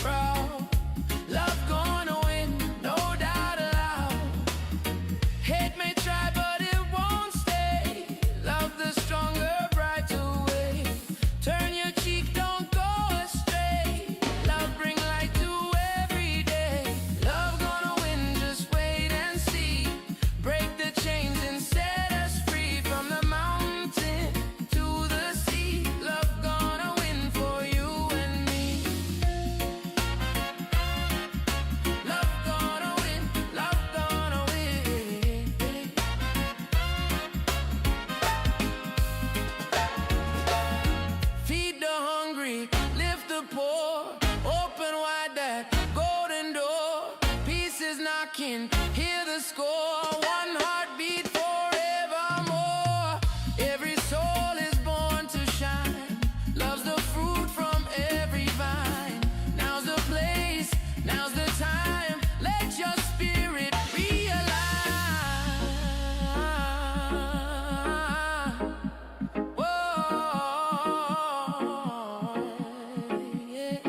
proud. Love gonna win, no doubt allowed. Hate may try, but it won't stay. Love the stronger, brighter way. Turn your cheek, don't go astray. Love bring light to every day. Love gonna win, just wait and see. Break the chains and set us free. From the mountain to the sea. Love gonna win for you and me. Love gonna win, love gonna win. Feed the hungry, lift the poor. Open wide that golden door. Peace is knocking, hear the score. One heartbeat forevermore. Every soul is born to shine. Love's the fruit from every vine. Now's the place, now's the time. Let your spirit realign. Whoa, yeah.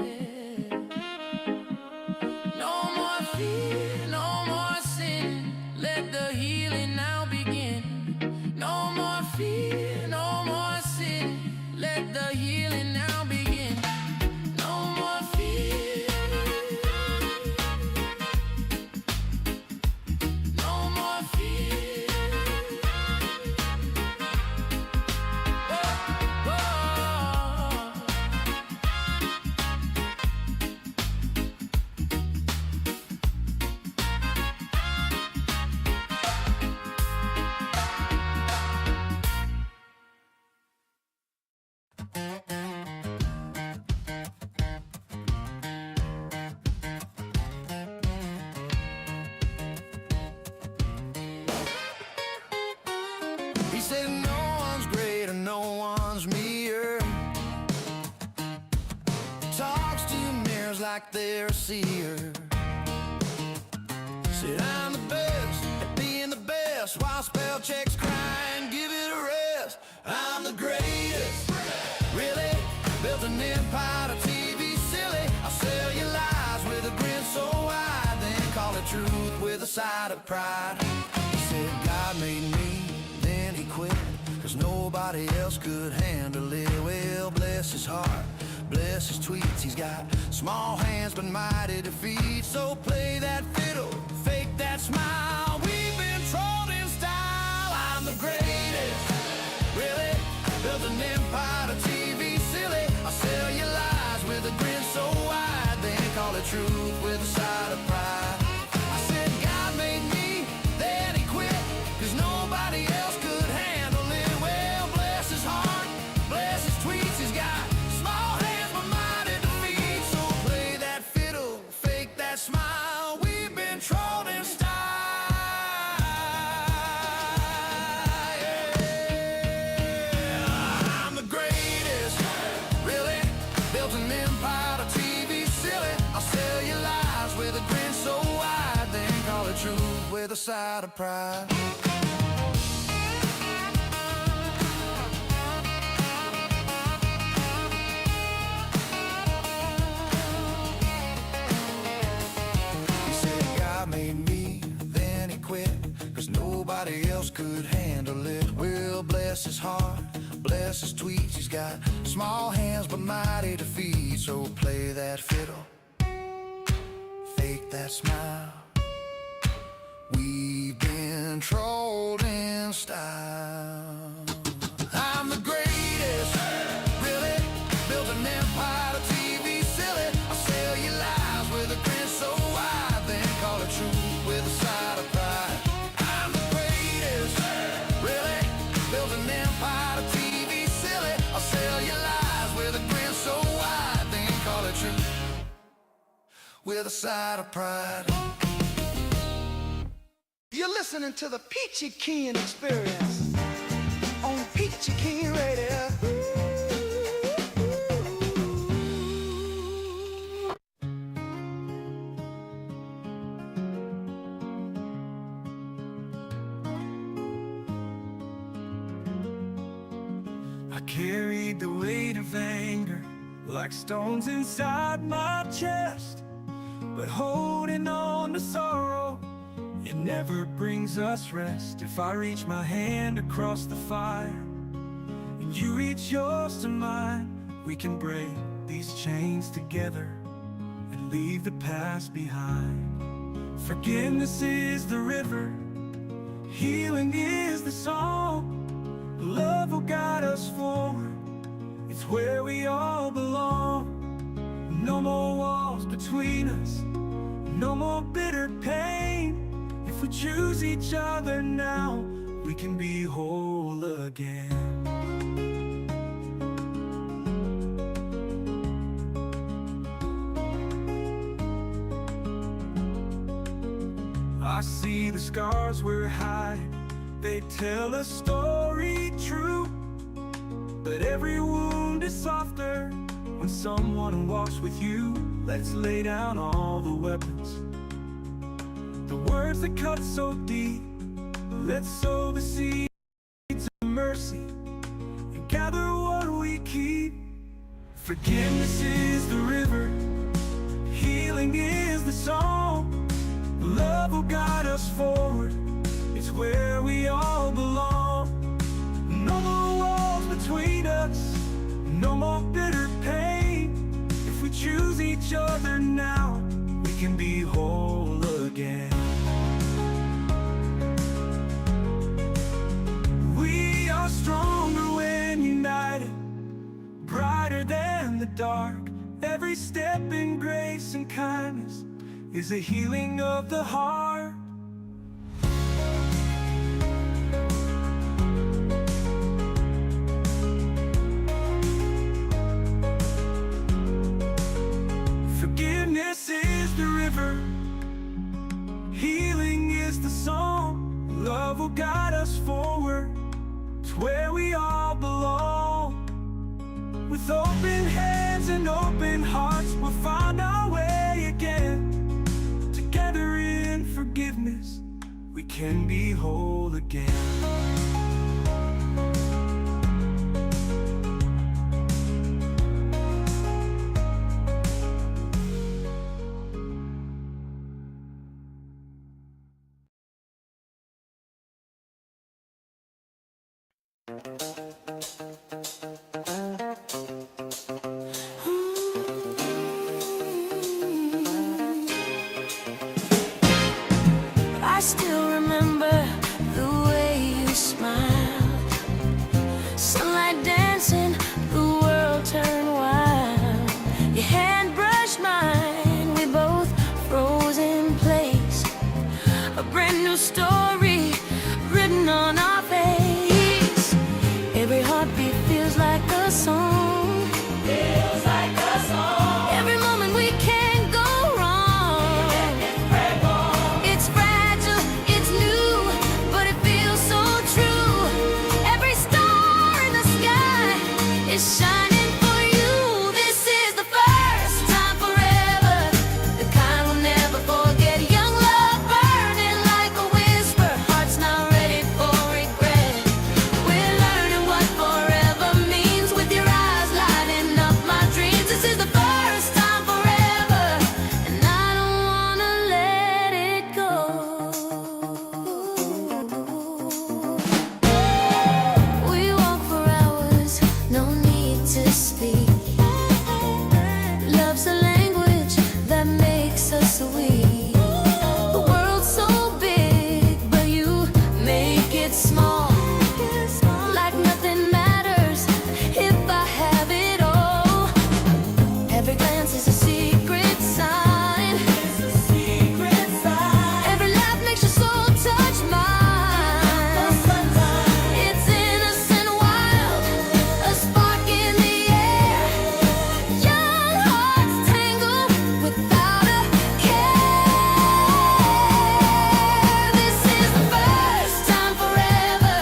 No more fear, no more sin. Let the healing now begin. No more fear, no more sin. Let the healing now begin. No more fear. No more fear. Whoa, whoa. He said no one's greater, no one's meaner. Talks to mirrors like they're a seer. Said I'm the best at being the best, while spell checks crying, give it a rest. I'm the greatest, really, built an empire to TV silly. I'll sell you lies with a grin so wide, then call it truth with a side of pride. He said God made me, then he quit, cause nobody else could handle it. Well, bless his heart, bless his tweets. He's got small hands but mighty defeat. So play that fiddle, fake that smile. We've been trolled in style. I'm the greatest, really, built an empire to TV silly. I'll sell you lies with a grin so wide, then call it truth with a side of pride. I said God made me, then he quit, cause nobody else could handle it. Well, bless his heart, bless his tweets. He's got small hands but mighty defeat. So play that fiddle, fake that smile. We've been trolled in style. Yeah. I'm the greatest, really, built an empire to TV silly. I'll sell you lies with a grin so wide, then call it truth with a side of pride. He said God made me, then he quit, cause nobody else could handle it. Well, bless his heart, bless his tweets. He's got small hands but mighty defeat. So play that fiddle, fake that smile. We've been trolled in style. I'm the greatest, really, built an empire to TV silly. I'll sell you lies with a grin so wide, then call it truth with a side of pride. I'm the greatest, really, built an empire to TV silly. I'll sell you lies with a grin so wide, then call it truth with a side of pride. You're listening to the Peachy Keen Experience on Peachy Keen Radio. I carried the weight of anger like stones inside my chest. But holding on to sorrow, it never brings us rest. If I reach my hand across the fire and you reach yours to mine, we can break these chains together and leave the past behind. Forgiveness is the river, healing is the song. Love will guide us forward, it's where we all belong. No more walls between us, no more bitter pain. If we choose each other now, we can be whole again. I see the scars we're hiding, they tell a story true. But every wound is softer when someone walks with you. Let's lay down all the weapons, the words that cut so deep. Let's sow the seeds of mercy and gather what we keep. Forgiveness is the river, healing is the song. Love will guide us forward, it's where we all belong. No more walls between us, no more bitter pain. If we choose each other now, we can be whole again. We are stronger when united, brighter than the dark. Every step in grace and kindness is a healing of the heart. Forgiveness is the river, healing is the song. Love will guide us forward, it's where we all belong. With open hands and open hearts, we'll find our way again. Together in forgiveness, we can be whole again. I still remember the way you smiled. Sunlight dancing, the world turned wild. Your hand brushed mine, we both froze in place. A brand new story written on our face. Every heartbeat feels like a song. Feels like a song. Every moment we can't go wrong. It's fragile, it's new, but it feels so true. Every star in the sky is shining for you. This is the first time forever, the kind we'll never forget. Young love burning like a whisper, hearts not ready for regret. We're learning what forever means, with your eyes lighting up my dreams. This is the first time forever, and I don't wanna let it go. We walk for hours, no need to speak. Love's a language that makes us weak. The world's so big, but you make it small. Like nothing matters if I have it all. Every glance is a secret sign. Every laugh makes your soul touch mine. It's innocent, wild, a spark in the air. Young hearts tangle without a care. This is the first time forever,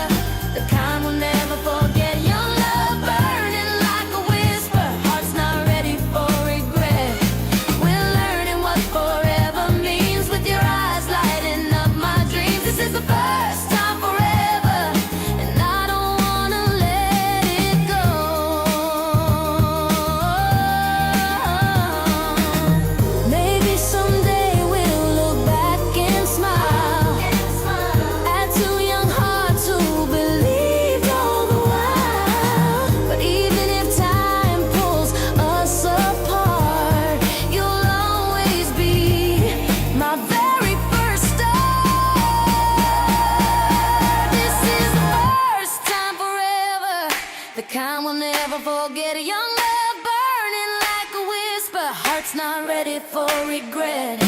kind will never forget. A young love burning like a whisper, heart's not ready for regret.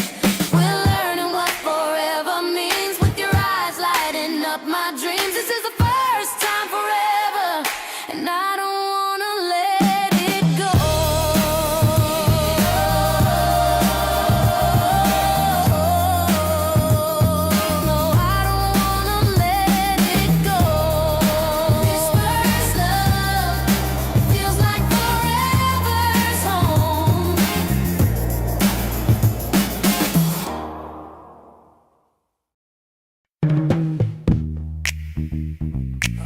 We're learning what forever means, with your eyes lighting up my dreams. This is the first time forever, and I don't wanna let it go. No, I don't wanna let it go. This first love feels like forever's home.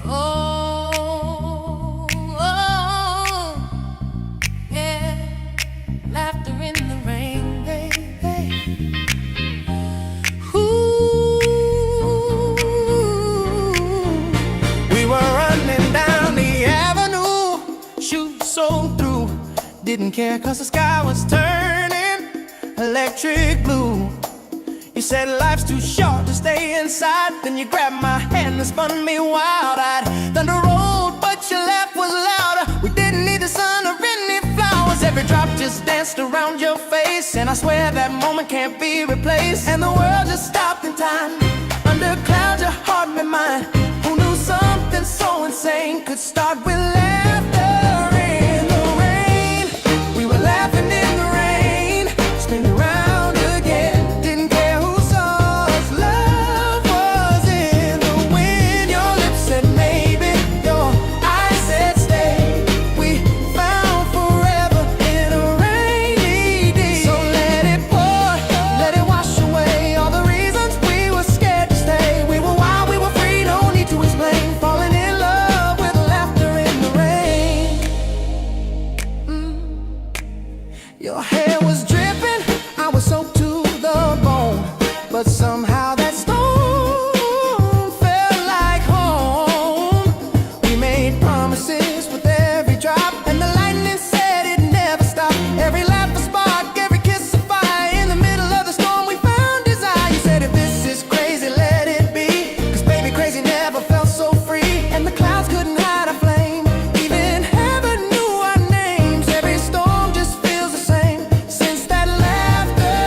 Oh, oh, yeah, laughter in the rain, baby. Ooh. We were running down the avenue, shooting so through. Didn't care 'cause the sky was turning electric blue. You said life's too short to stay inside. Then you grabbed my hand and spun me wild-eyed. Thunder rolled, but your laugh was louder. We didn't need the sun or any flowers. Every drop just danced around your face, and I swear that moment can't be replaced. And the world just stopped in time. Under clouds, your heart met mine. Who knew something so insane could start with laughter in the rain? We were laughing in the rain, spinning around again. Didn't care who saw us. Love was in the wind. Your lips said maybe, your eyes said stay. We found forever in a rainy day. So let it pour, let it wash away all the reasons we were scared to stay. We were wild, we were free, no need to explain. Falling in love with laughter in the rain. Your hair was dripping, I was soaked to the bone. But somehow that stone felt like home. We made promises with every drop, and the lightning said it never stopped. Every laugh a spark, every kiss a fire. In the middle of the storm we found desire. You said if this is crazy, let it be. 'Cause baby, crazy never felt so free. And the clouds couldn't hide our flame. Even heaven knew our names. Every storm just feels the same since that laughter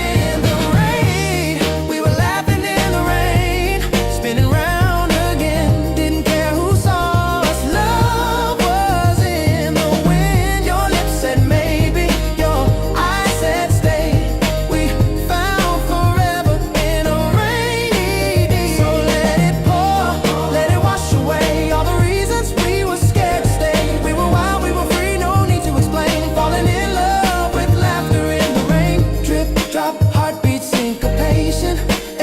in the rain. We were laughing in the rain, spinning round again. Didn't care who saw us. Love was in the wind. Your lips said maybe, your eyes said stay. We found forever in a rainy day. So let it pour, let it wash away all the reasons we were scared to stay. We were wild, we were free, no need to explain. Falling in love with laughter in the rain. Drip, drop, heartbeat, syncopation.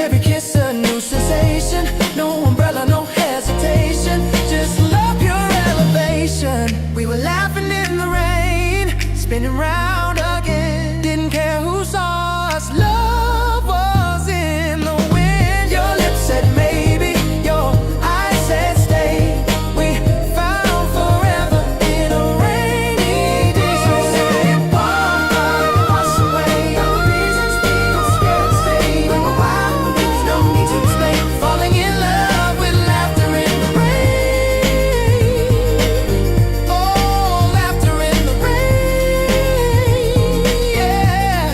Every kiss a new sensation. No umbrella, no hesitation. Just love, pure elevation. We were laughing in the rain, spinning round again. Didn't care who saw us. Love was in the wind. Your lips said maybe, your eyes said stay. We found forever in a rainy day. So let it pour, wash away all the reasons we were scared to stay. We were wild, no need to explain. Falling in love with laughter in the rain. Oh, laughter in the rain. Yeah,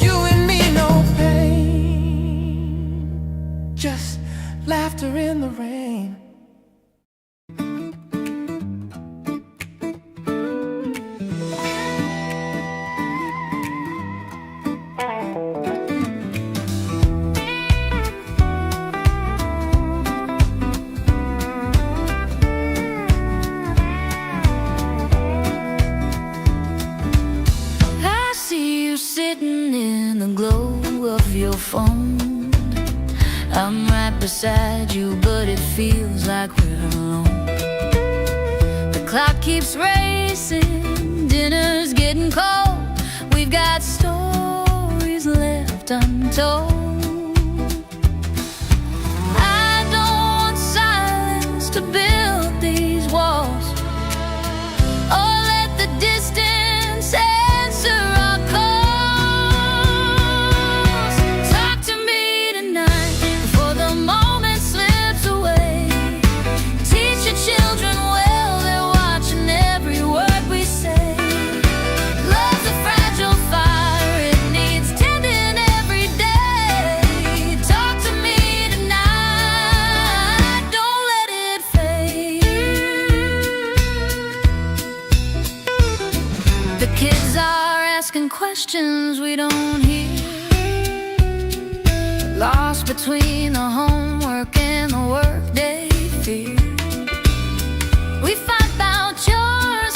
you and me, no pain. Just laughter in the rain. I see you sitting in the glow of your phone. I'm right beside you, but it feels like we're alone. The clock keeps racing, dinner's getting cold. We've got stories left untold. I don't want silence to build these walls, or let the distance answer our calls. Talk to me tonight before the moment slips away. Teach your children well, they're watching. questions we don't hear. Lost between the homework and the workday fear. We fight about chores,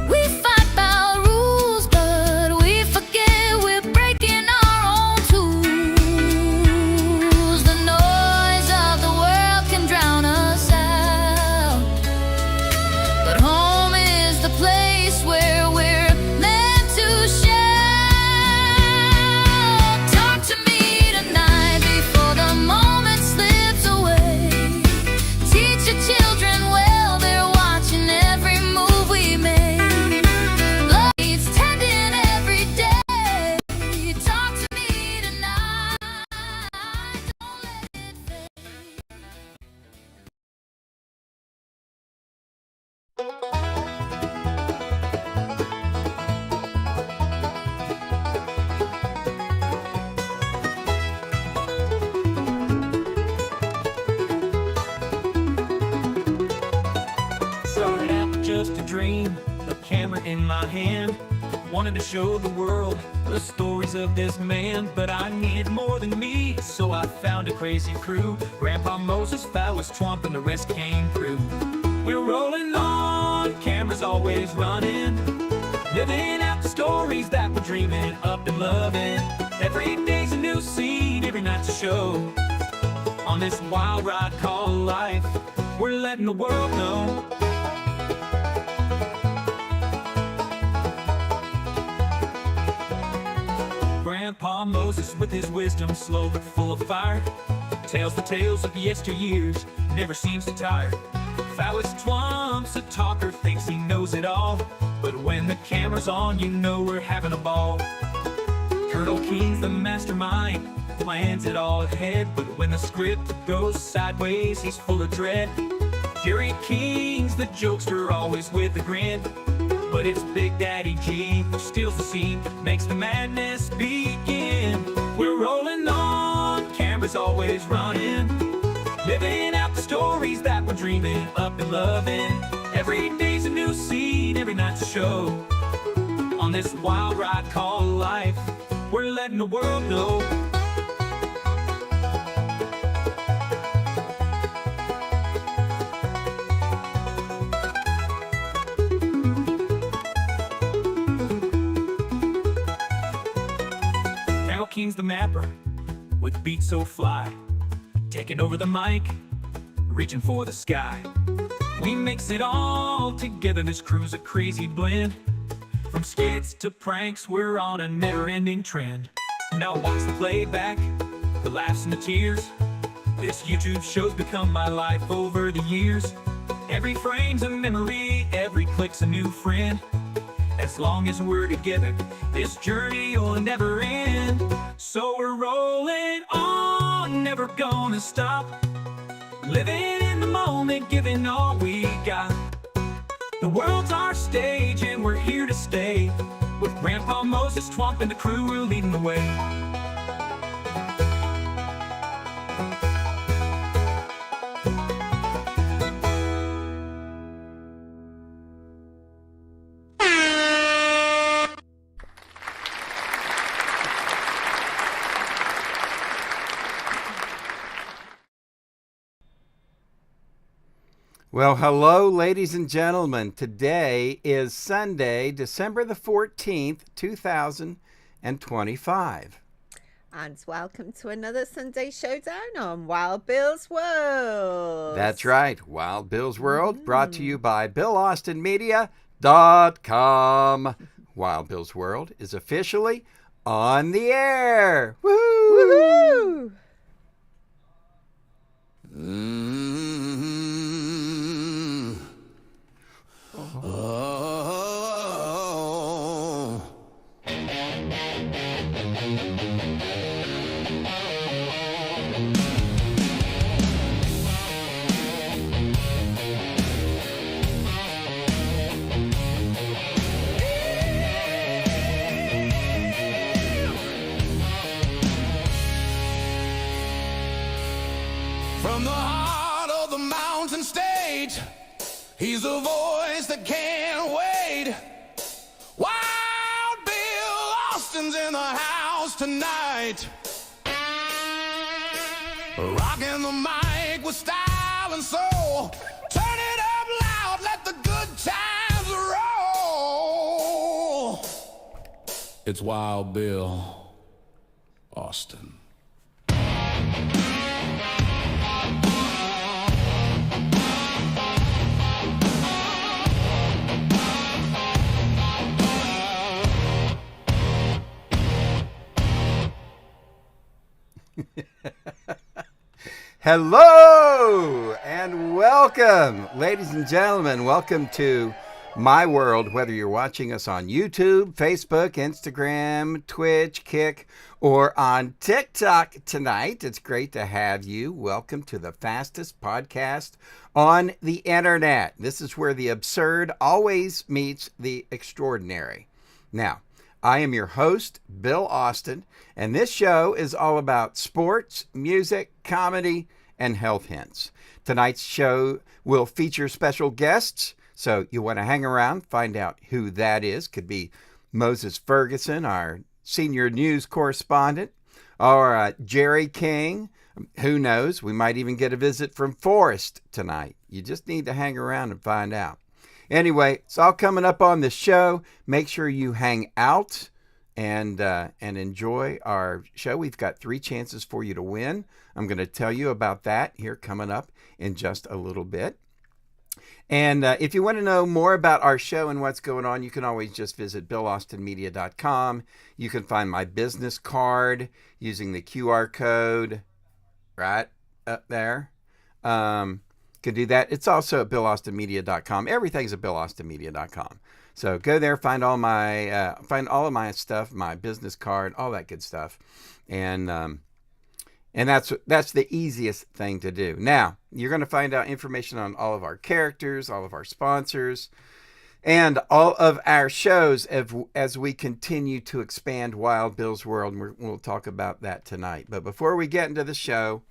we fight about rules, but we forget we're breaking our own tools. The noise of the world can drown us out, but home is the place where we're meant to shout. Talk to me tonight before the moment slips away. Teach your children well, they're watching every move we make. Love needs tending every day. Talk to me tonight, don't let it fade. Started out just a dream, a camera in my hand. Wanted to show the world the stories of this man, but I needed more than me, so I found a crazy crew. Grandpa Moses, Phyllis Twump, and the rest came through. We're rolling on, cameras always running, living out the stories that we're dreaming up and loving. Every day's a new scene, every night's a show. On this wild ride called life, we're letting the world know. Grandpa Moses with his wisdom, slow but full of fire, tells the tales of yesteryears, never seems to tire. Phyllis Twomp's a talker, thinks he knows it all, but when the camera's on, you know we're having a ball. Colonel Keen's the mastermind, plans it all ahead, but when the script goes sideways, he's full of dread. Jerry King's the jokester, always with a grin, but it's Big Daddy G who steals the scene, makes the madness begin. We're rolling on, cameras always running, living out the stories that we're dreaming up and loving. Every day's a new scene, every night's a show. On this wild ride called life, we're letting the world know. Carol King's the mapper, with beats so fly, taking over the mic, reaching for the sky. We mix it all together, this crew's a crazy blend. From skits to pranks, we're on a never-ending trend. Now watch the playback, the laughs and the tears. This YouTube show's become my life over the years. Every frame's a memory, every click's a new friend. As long as we're together, this journey will never end. So we're rolling on, never gonna stop, living in the moment, giving all we got. The world's our stage and we're here to stay. With Grandpa Moses, Twump, and the crew, we're leading the way. Well, hello, ladies and gentlemen. Today is Sunday, December the 14th, 2025. And welcome to another Sunday Showdown on Wild Bill's World. That's right, Wild Bill's World, brought to you by BillAustinMedia.com. Wild Bill's World is officially on the air. Woo-hoo! Oh. From the heart of the mountain stage, he's a voice that can't wait. Wild Bill tonight. Rocking the mic with style and soul. Turn it up loud, let the good times roll. It's Wild Bill Austin. Hello and welcome, ladies and gentlemen. Welcome to my world, whether you're watching us on YouTube, Facebook, Instagram, Twitch, Kick, or on TikTok tonight. It's great to have you. Welcome to the fastest podcast on the internet. This is where the absurd always meets the extraordinary. Now, I am your host, Bill Austin, and this show is all about sports, music, comedy, and health hints. Tonight's show will feature special guests, so you want to hang around, find out who that is. Could be Moses Ferguson, our senior news correspondent, or Jerry King. Who knows? We might even get a visit from Forrest tonight. You just need to hang around and find out. Anyway, it's all coming up on the show. Make sure you hang out and enjoy our show. We've got 3 chances for you to win. I'm going to tell you about that here coming up in just a little bit. And if you want to know more about our show and what's going on, you can always just visit BillAustinMedia.com. You can find my business card using the QR code right up there. Could do that. It's also at BillAustinMedia.com. Everything's at BillAustinMedia.com. So go there, find all of my stuff, my business card, all that good stuff, and that's the easiest thing to do. Now you're going to find out information on all of our characters, all of our sponsors, and all of our shows as we continue to expand Wild Bill's World. And we'll talk about that tonight. But before we get into the show,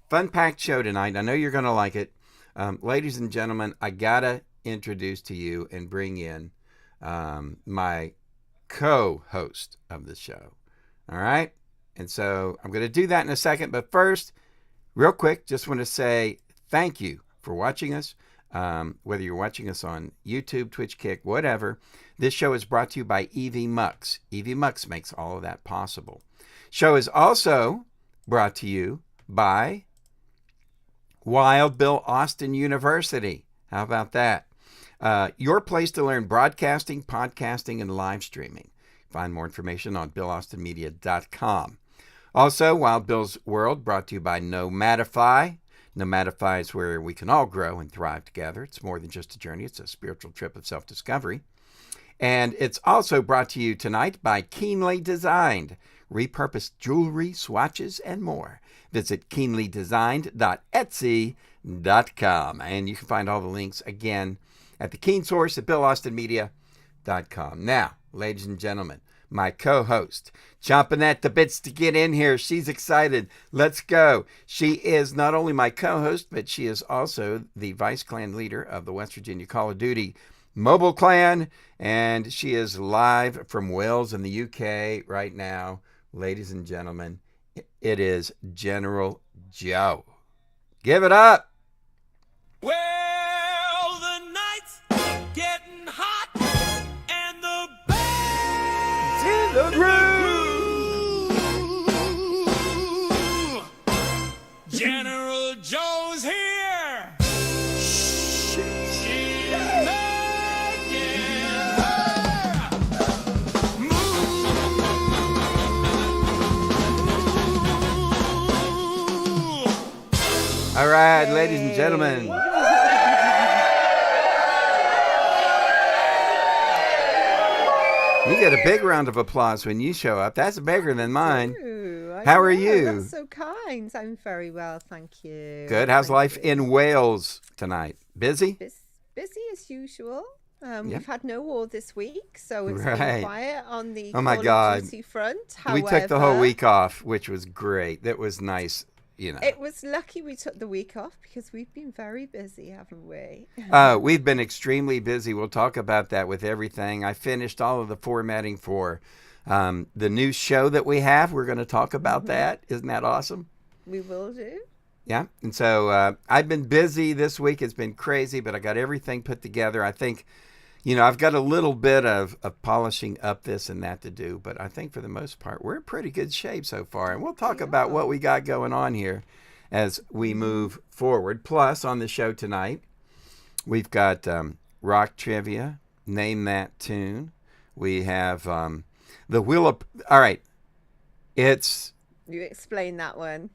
fun-packed show tonight. I know you're going to like it. Ladies and gentlemen, I gotta introduce to you and bring in my co-host of the show. All right? And so I'm going to do that in a second. But first, real quick, just want to say thank you for watching us. Whether you're watching us on YouTube, Twitch, Kick, whatever. This show is brought to you by Evie Mux. Evie Mux makes all of that possible. Show is also brought to you by Wild Bill Austin University. How about that? Your place to learn broadcasting, podcasting, and live streaming. Find more information on BillAustinMedia.com. Also, Wild Bill's World brought to you by Nomadify. Nomadify is where we can all grow and thrive together. It's more than just a journey. It's a spiritual trip of self-discovery. And it's also brought to you tonight by Keenly Designed. Repurposed jewelry, swatches, and more. Visit keenlydesigned.etsy.com. And you can find all the links again at the Keen Source at BillAustinMedia.com. Now, ladies and gentlemen, my co-host, chomping at the bits to get in here. She's excited. Let's go. She is not only my co-host, but she is also the Vice Clan leader of the West Virginia Call of Duty Mobile Clan. And she is live from Wales in the UK right now. Ladies and gentlemen, it is General Joe. Give it up. Well, the night's getting hot and the band's In the groove. General Joe's here. She's making her move. All right, ladies and gentlemen. You get a big round of applause when you show up. That's bigger than mine. Ooh, I How are know, you? That's so kind. I'm very well, thank you. Good. How's Thank life you. in Wales tonight? Busy? Busy as usual. Yeah. We've had no war this week, so it's Right. been quiet on the Oh my Call God. of Duty front. We took the whole However, week off, which was great. That was nice, you know. It was lucky we took the week off because we've been very busy, haven't we? We've been extremely busy. We'll talk about that with everything. I finished all of the formatting for The new show that we have, we're going to talk about that. Isn't that awesome? We will do. Yeah. And so I've been busy this week. It's been crazy, but I got everything put together. I think, I've got a little bit of polishing up this and that to do, but I think for the most part, we're in pretty good shape so far. And we'll talk about what we got going on here as we move forward. Plus, on the show tonight, we've got rock trivia, name that tune. We have the Wheel of... All right. You explain that one.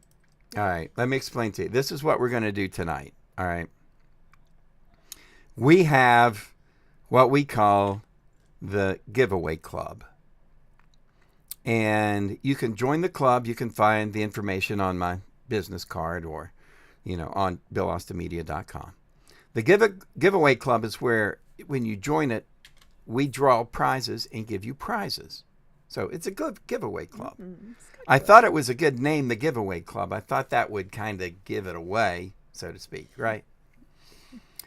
All right. Let me explain to you. This is what we're going to do tonight. All right. We have what we call the Giveaway Club. And you can join the club. You can find the information on my business card or, on BillAustinMedia.com. The Giveaway Club is where, when you join it, we draw prizes and give you prizes. So it's a good giveaway club. I thought it was a good name, the Giveaway Club. I thought that would kind of give it away, so to speak, right?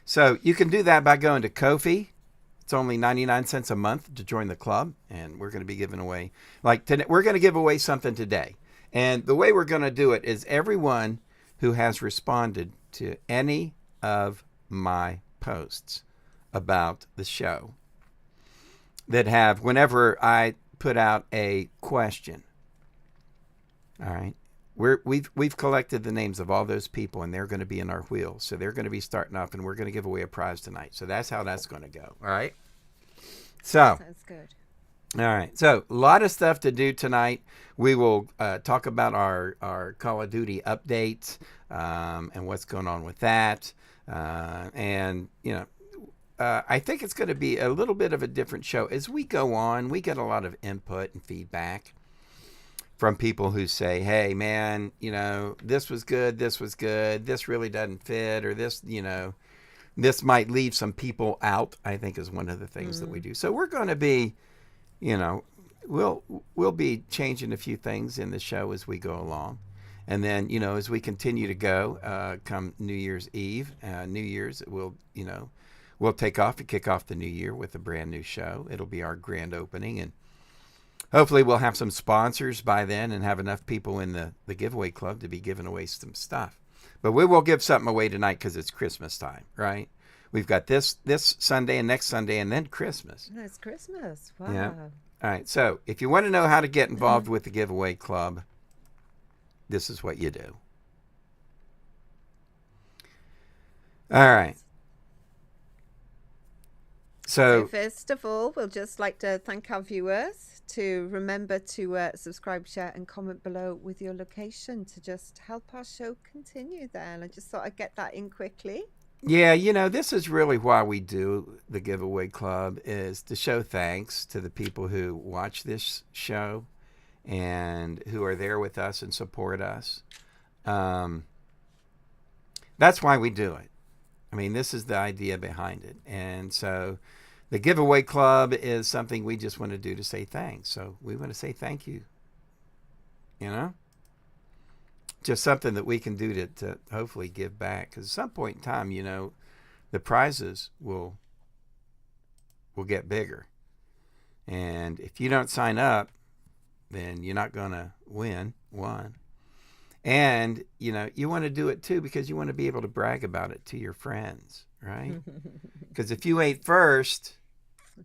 So you can do that by going to Ko-fi. It's only 99 cents a month to join the club, and we're going to be giving away, we're going to give away something today. And the way we're going to do it is everyone who has responded to any of my posts about the show that have, whenever I put out a question, all right, we've collected the names of all those people, and they're going to be in our wheel. So they're going to be starting off, and we're going to give away a prize tonight. So that's how that's going to go. All right. So Sounds good. all right. So a lot of stuff to do tonight. We will talk about our Call of Duty updates and what's going on with that. I think it's going to be a little bit of a different show. As we go on, we get a lot of input and feedback from people who say, hey, man, this was good, this really doesn't fit, or this might leave some people out, I think is one of the things that we do. So we're going to be, we'll be changing a few things in the show as we go along. And then, as we continue to go, come New Year's Eve, New Year's, we'll take off and kick off the new year with a brand new show. It'll be our grand opening, and hopefully we'll have some sponsors by then and have enough people in the giveaway club to be giving away some stuff. But we will give something away tonight because it's Christmas time, right? We've got this Sunday and next Sunday and then Christmas. No, it's Christmas. Wow. Yeah. All right. So if you want to know how to get involved with the giveaway club, this is what you do. All right. So first of all, we'll just like to thank our viewers to remember to subscribe, share and comment below with your location to just help our show continue there. And I just thought I'd get that in quickly. Yeah, this is really why we do the Giveaway Club, is to show thanks to the people who watch this show and who are there with us and support us. That's why we do it. I mean, this is the idea behind it. And so the Giveaway Club is something we just want to do to say thanks. So we want to say thank you. Just something that we can do to hopefully give back. Because at some point in time, the prizes will get bigger. And if you don't sign up, then you're not going to win one. And, you want to do it too because you want to be able to brag about it to your friends, right? Because if you ain't first,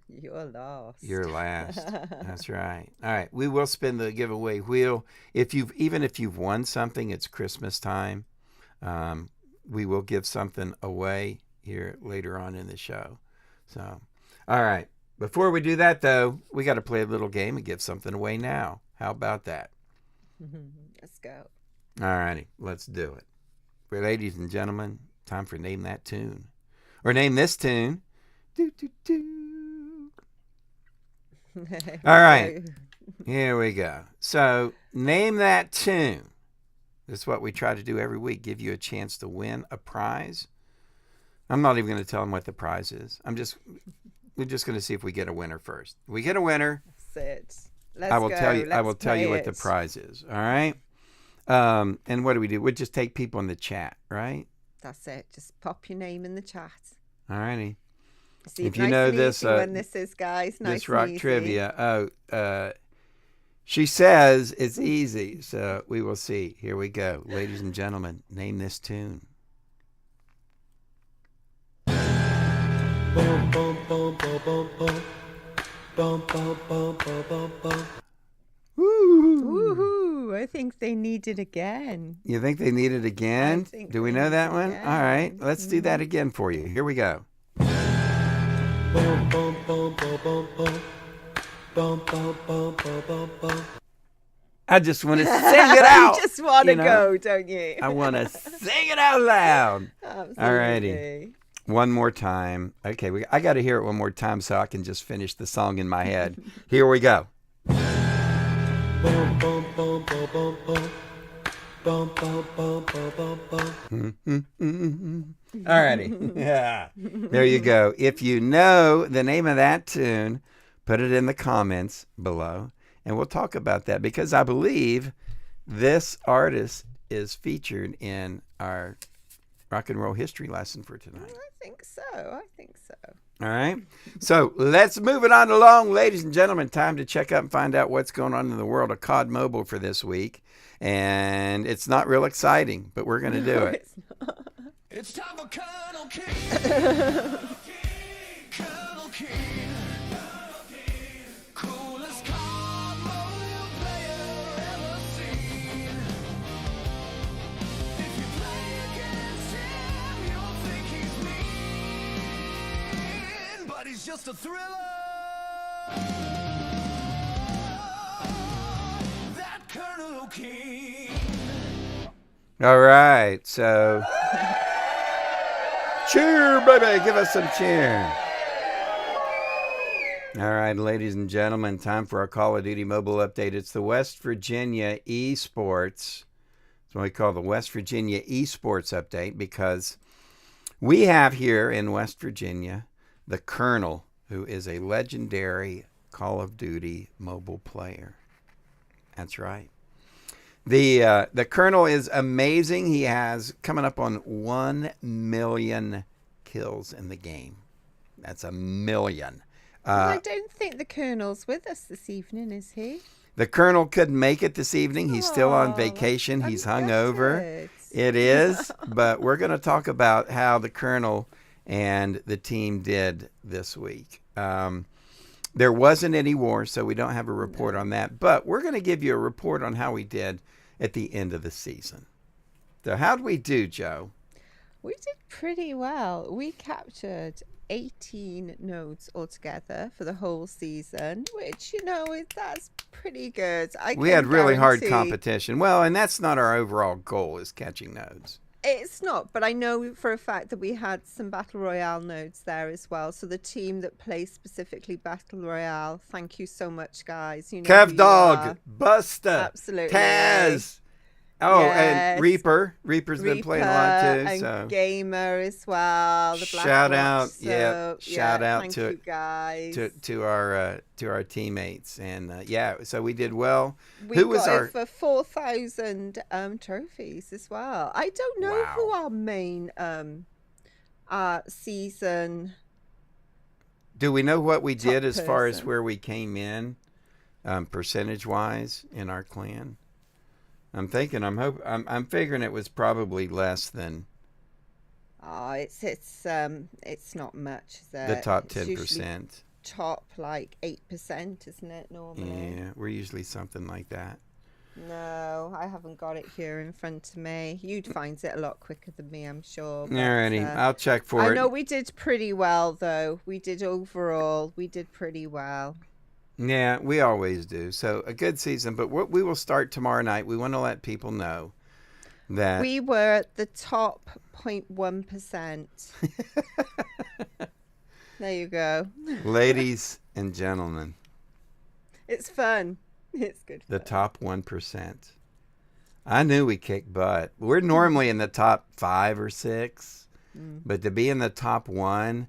you're lost. You're last. That's right. All right. We will spin the giveaway wheel. Even if you've won something, it's Christmas time. We will give something away here later on in the show. So, all right. Before we do that, though, we got to play a little game and give something away now. How about that? Let's go. All righty, let's do it. For ladies and gentlemen, time for Name That Tune. Or Name This Tune. Do, do, do. All right, here we go. So, Name That Tune. This is what we try to do every week, give you a chance to win a prize. I'm not even going to tell them what the prize is. We're just going to see if we get a winner first. If we get a winner, that's it. Let's I will go. tell you. Let's I will tell you what it. the prize is. All right. And what do? We just take people in the chat, right? That's it. Just pop your name in the chat. All righty. See, If you nice know and this, easy when this is, guys, nice this rock and easy. trivia. She says it's easy, so we will see. Here we go. Ladies and gentlemen, name this tune. Bum, bum, bum, bum, bum, bum. Bum, bum, bum, bum, bum, bum. Woo! Woohoo! I think they need it again. You think they need it again? I think Do we they know need that it one? again. All right, let's do that again for you. Here we go. Bum, bum, bum, bum, bum, bum. Bum, bum, bum, bum, bum, bum. I just want to sing it out. You just want to you know? go, don't you? I want to sing it out loud. Absolutely. All righty. One more time. Okay, I got to hear it one more time so I can just finish the song in my head. Here we go. Bum, bum, bum, bum, bum, bum. Bum, bum, bum, bum, bum, bum. All righty. Yeah. There you go. If you know the name of that tune, put it in the comments below, and we'll talk about that because I believe this artist is featured in our rock and roll history lesson for tonight. I think so. All right. So let's move it on along, ladies and gentlemen. Time to check up and find out what's going on in the world of COD Mobile for this week. And it's not real exciting, but we're going to do it. It's time for Colonel King. Colonel King. Coolest card mobile player ever seen. If you play against him, you'll think he's mean. But he's just a thriller. That Colonel King. All right. So cheer, baby. Give us some cheer. All right, ladies and gentlemen, time for our Call of Duty mobile update. It's the West Virginia Esports. It's what we call the West Virginia Esports update because we have here in West Virginia the Colonel, who is a legendary Call of Duty mobile player. That's right. The Colonel is amazing. He has coming up on 1 million kills in the game. That's 1 million. I don't think the Colonel's with us this evening, is he? The Colonel couldn't make it this evening. He's still on vacation. He's hungover. It is. But we're going to talk about how the Colonel and the team did this week. There wasn't any war, so we don't have a report on that. But we're going to give you a report on how we did at the end of the season. So how'd we do, Joe? We did pretty well. We captured 18 nodes altogether for the whole season, which, that's pretty good. We had really hard competition. Well, and that's not our overall goal, is catching nodes. It's not, but I know for a fact that we had some Battle Royale nodes there as well. So the team that plays specifically Battle Royale, thank you so much, guys. You know who Kev you Dog, are. Busta, Absolutely. Taz. Oh, Yes. and Reaper. Reaper's been playing a lot too. And So Gamer as well. The Black shout Watch. out, So, shout out thank to you guys. to our teammates, and so we did well. We Who was got our? over 4,000 trophies as well. I don't know Wow. who our main season. Do we know what we did top as far as person. where we came in, percentage wise in our clan? I'm thinking. I'm figuring it was probably less than Oh, it's not much. Is the it? top It's usually 10%. top like 8%, isn't it normally? Yeah, we're usually something like that. No, I haven't got it here in front of me. You'd find it a lot quicker than me, I'm sure. but, Alrighty, I'll check for I it. know we did pretty well though. We did overall. We did pretty well. Yeah, we always do. So a good season, but we will start tomorrow night. We want to let people know that We were at the top 0.1%. There you go. ladies and gentlemen, It's fun. It's good. the fun. top 1%. I knew we kicked butt. We're normally in the top 5 or 6, but to be in the top 1,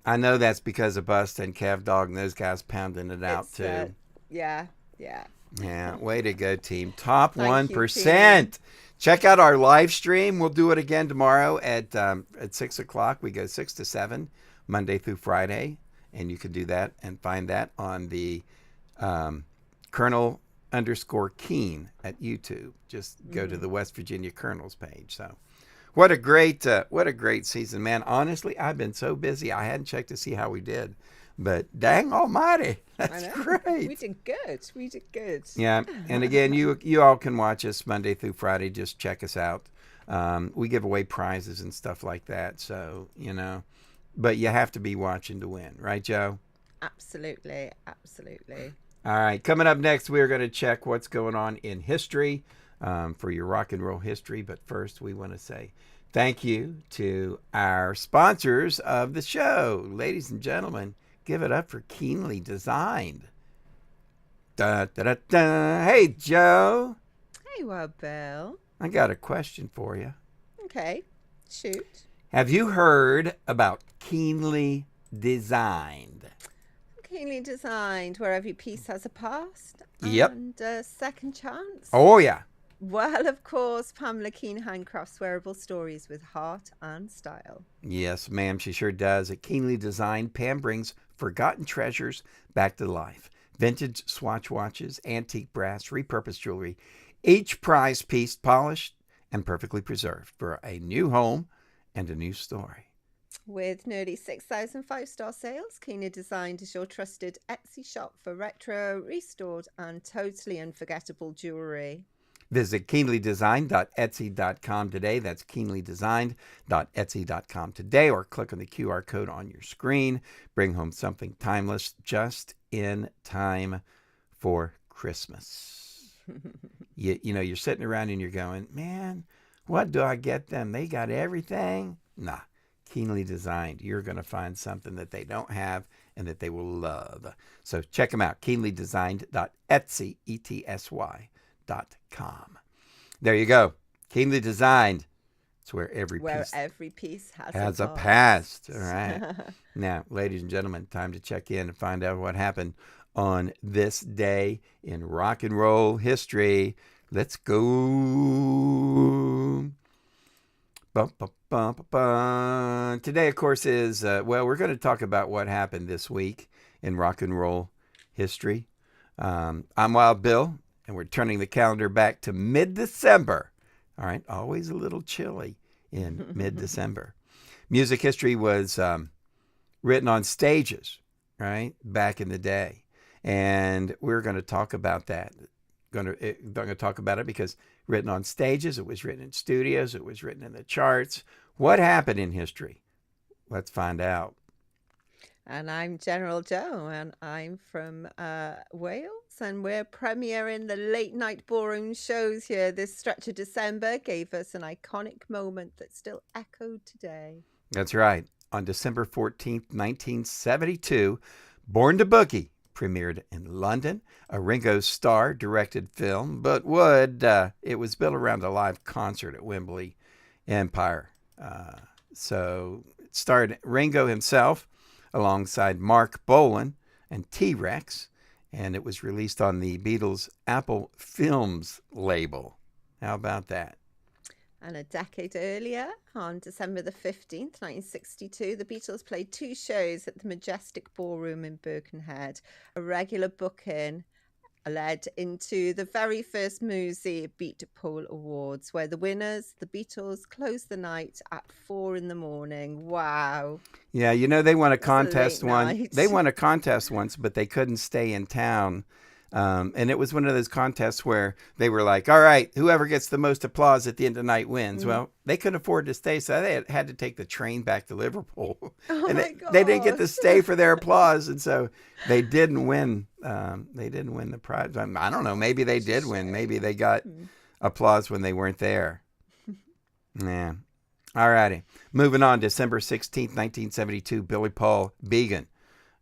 I know that's because of Bust and Kev Dog and those guys pounding it out It's, too. yeah. Yeah, way to go, team. Top Thank you, 1%. Check out our live stream. We'll do it again tomorrow at 6 o'clock. We go 6 to 7, Monday through Friday. And you can do that and find that on the Colonel _Keen at YouTube. Just go to the West Virginia Colonels page. So what a great season, man. Honestly, I've been so busy. I hadn't checked to see how we did. But dang almighty, that's great. We did good. We did good. Yeah, and again, you all can watch us Monday through Friday. Just check us out. We give away prizes and stuff like that. So, but you have to be watching to win. Right, Joe? Absolutely. Absolutely. All right, coming up next, we're going to check what's going on in history for your rock and roll history. But first, we want to say thank you to our sponsors of the show. Ladies and gentlemen, give it up for Keenly Designed. Da, da, da, da. Hey, Joe. Hey, well, Bill. I got a question for you. Okay, shoot. Have you heard about Keenly Designed? Keenly Designed, where every piece has a past Yep. and a second chance. Oh, yeah. Well, of course, Pamela Keen Handcrafts wearable stories with heart and style. Yes, ma'am, she sure does. At Keenly Designed, Pam brings forgotten treasures back to life. Vintage Swatch watches, antique brass, repurposed jewelry, each prize piece polished and perfectly preserved for a new home and a new story. With nearly 6,000 five-star sales, Keenly Designed is your trusted Etsy shop for retro, restored, and totally unforgettable jewelry. Visit keenlydesign.etsy.com today. That's keenlydesign.etsy.com today, or click on the QR code on your screen. Bring home something timeless just in time for Christmas. You're sitting around and you're going, man, what do I get them? They got everything. Nah, Keenly Designed. You're going to find something that they don't have and that they will love. So check them out, keenlydesigned.etsy, ETSY.com. There you go. Keenly Designed. It's where every piece has a past. All right. Now, ladies and gentlemen, time to check in and find out what happened on this day in rock and roll history. Let's go. Bum, bum, bum, bum, bum. Today, of course, is, we're going to talk about what happened this week in rock and roll history. I'm Wild Bill, and we're turning the calendar back to mid-December. All right, always a little chilly in mid-December. Music history was written on stages, right, back in the day. And we're going to talk about that. Going to talk about it because written on stages, it was written in studios, it was written in the charts. What happened in history? Let's find out. And I'm General Joe, and I'm from Wales, and we're premiering the late night ballroom shows here. This stretch of December gave us an iconic moment that still echoed today. That's right. On December 14th, 1972, Born to Boogie premiered in London, a Ringo Starr directed film, but it was built around a live concert at Wembley Empire. So it starred Ringo himself alongside Mark Bolan and T-Rex, and it was released on the Beatles' Apple Films label. How about that? And a decade earlier, on December the 15th, 1962, the Beatles played 2 shows at the Majestic Ballroom in Birkenhead. A regular booking led into the very first Musi Beat Poll Awards, where the winners, the Beatles, closed the night at 4 a.m. Wow. Yeah, they won a contest night. They won a contest once, but they couldn't stay in town. And it was one of those contests where they were like, all right, whoever gets the most applause at the end of the night wins. Well, they couldn't afford to stay, so they had to take the train back to Liverpool. And they didn't get to stay for their applause, and so they didn't win. They didn't win the prize. I don't know. Maybe they did win. Maybe they got applause when they weren't there. Yeah. All righty. Moving on, December 16th, 1972, Billy Paul Began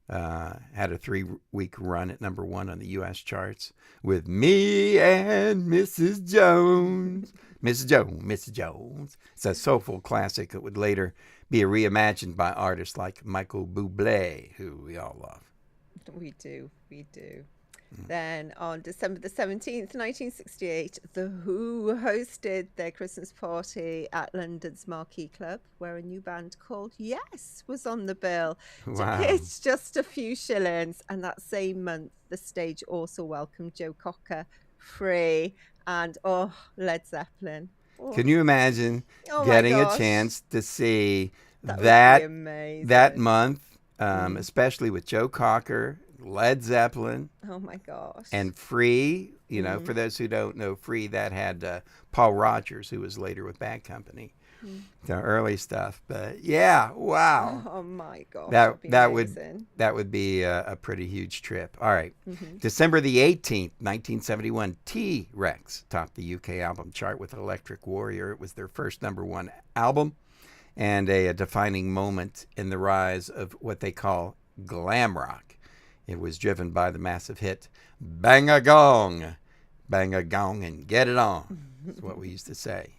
had a 3-week run at number 1 on the U.S. charts with Me and Mrs. Jones. Mrs. Jones. It's a soulful classic that would later be reimagined by artists like Michael Bublé, who we all love. We do. Then on December the 17th, 1968, The Who hosted their Christmas party at London's Marquee Club, where a new band called Yes was on the bill. Wow. It's just a few shillings. And that same month, the stage also welcomed Joe Cocker, Free, and Led Zeppelin. Oh, Can you imagine oh my getting a gosh. chance to see That would be that amazing. that month, especially with Joe Cocker, Led Zeppelin, Oh my gosh. and Free? You know, for those who don't know, Free, that had Paul Rogers, who was later with Bad Company, the early stuff. But yeah, wow. Oh my gosh. That be that amazing. would be a pretty huge trip. All right. December the 18th, 1971, T-Rex topped the UK album chart with Electric Warrior. It was their first #1 album and a defining moment in the rise of what they call glam rock. It was driven by the massive hit Bang a Gong. Bang a gong and get it on. That's what we used to say.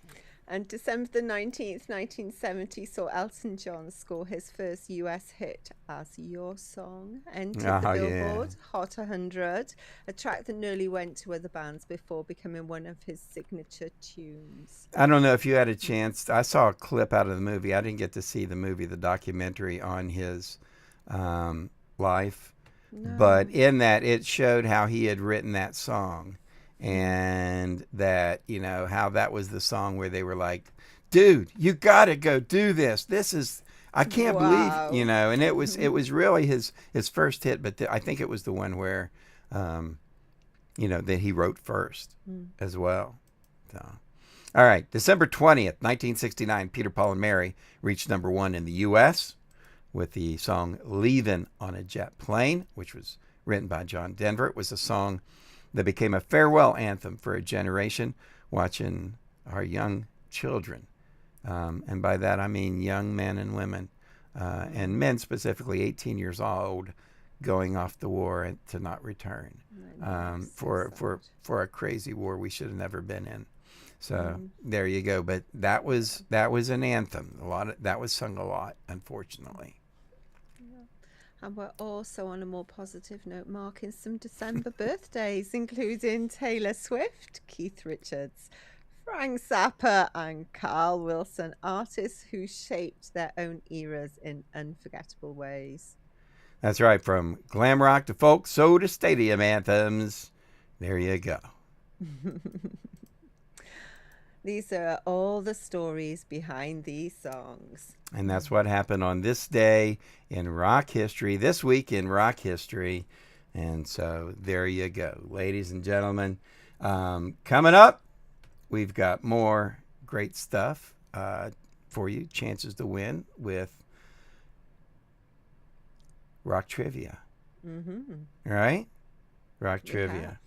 And December the 19th, 1970 saw Elton John score his first US hit as Your Song, entered the Oh, yeah. Billboard Hot 100, a track that nearly went to other bands before becoming one of his signature tunes. I don't know if you had a chance. I saw a clip out of the movie. I didn't get to see the movie, the documentary on his life. But in that, it showed how he had written that song. And that, you know, how that was the song where they were like, dude, you got to go do this. This is, I can't Wow. believe, you know, and it was really his first hit. But I think it was the one where, you know, that he wrote first as well. So, all right. December 20th, 1969, Peter, Paul and Mary reached #1 in the U.S. with the song Leavin' on a Jet Plane, which was written by John Denver. It was a song that became a farewell anthem for a generation, watching our young children. And by that, I mean young men and women, and men specifically 18 years old, going off the war and to not return for a crazy war we should have never been in. So there you go. But that was an anthem. That was sung a lot, unfortunately. And we're also on a more positive note, marking some December birthdays, including Taylor Swift, Keith Richards, Frank Zappa, and Carl Wilson, artists who shaped their own eras in unforgettable ways. That's right. From glam rock to folk, soul to stadium anthems. There you go. These are all the stories behind these songs. And that's what happened on this day in rock history, this week in rock history. And so there you go, ladies and gentlemen. Coming up, we've got more great stuff for you, chances to win with rock trivia. All right? Rock trivia.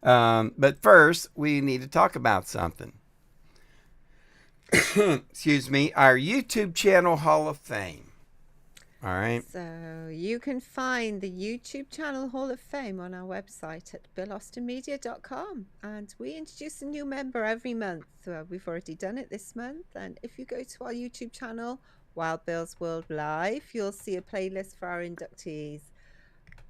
But first, we need to talk about something. Excuse me, our YouTube channel Hall of Fame. All right. So you can find the YouTube channel Hall of Fame on our website at billaustinmedia.com. And we introduce a new member every month. We've already done it this month. And if you go to our YouTube channel, Wild Bill's World Live, you'll see a playlist for our inductees.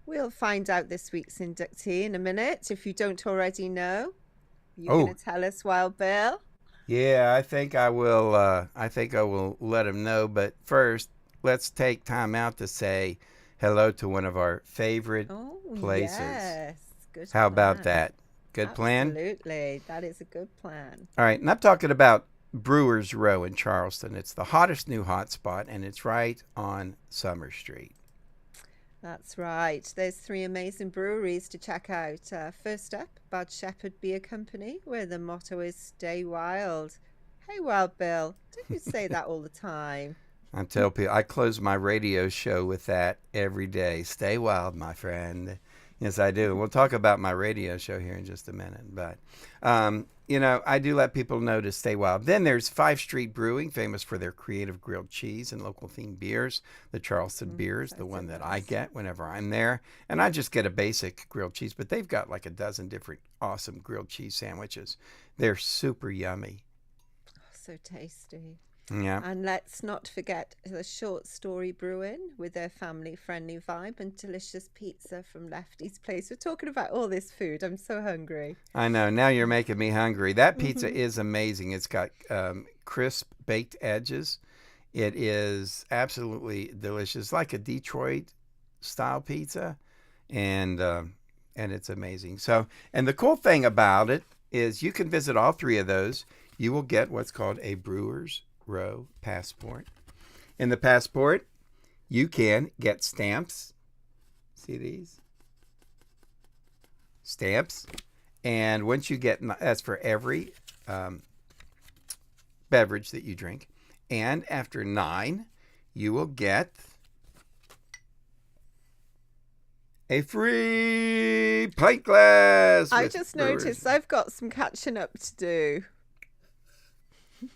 We'll find out this week's inductee in a minute. If you don't already know, you're going to tell us, Wild Bill. Yeah, I think I will. I think I will let him know. But first, let's take time out to say hello to one of our favorite places. Yes, good. How about plan. that? Good plan? Absolutely, that is a good plan. All right, and I'm talking about Brewers Row in Charleston. It's the hottest new hotspot, and it's right on Summer Street. That's right. There's 3 amazing breweries to check out. First up, Bad Shepherd Beer Company, where the motto is Stay Wild. Hey, Wild Bill, don't you say that all the time? I tell people, I close my radio show with that every day. Stay wild, my friend. Yes, I do. We'll talk about my radio show here in just a minute. But, you know, I do let people know to stay wild. Then there's 5 Street Brewing, famous for their creative grilled cheese and local themed beers. The Charleston beers, the one that I get whenever I'm there. And I just get a basic grilled cheese, but they've got like a dozen different awesome grilled cheese sandwiches. They're super yummy. So tasty. Yeah. And let's not forget the Short Story Brewing with their family-friendly vibe and delicious pizza from Lefty's Place. We're talking about all this food. I'm so hungry. I know. Now you're making me hungry. That pizza is amazing. It's got crisp baked edges. It is absolutely delicious, like a Detroit style pizza, and and it's amazing. So, and the cool thing about it is you can visit all 3 of those. You will get what's called a Brewers Row passport. In the passport, you can get stamps. See these? Stamps. And once you get, that's for every beverage that you drink. And after 9, you will get a free pint glass. I with just Brewers. noticed I've got some catching up to do.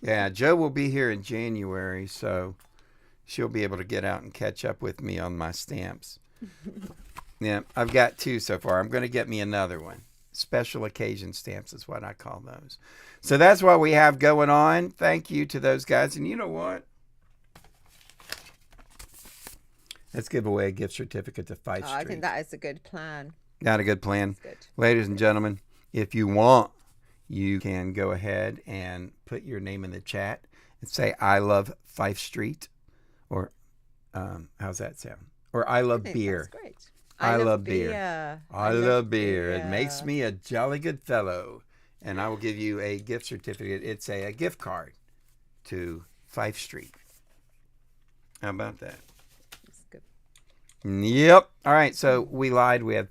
Yeah, Joe will be here in January, so she'll be able to get out and catch up with me on my stamps. Yeah, I've got 2 so far. I'm going to get me another one. Special occasion stamps is what I call those. So that's what we have going on. Thank you to those guys. And you know what? Let's give away a gift certificate to Fife Street. I think that is a good plan. Not a good plan. Good. Ladies and gentlemen, if you want, you can go ahead and put your name in the chat and say, I love Fife Street. Or how's that sound? Or I love think beer. That's great. I love beer. I love beer. It makes me a jolly good fellow. And I will give you a gift certificate. It's a gift card to Fife Street. How about that? That's good. Yep. All right. So we lied. We had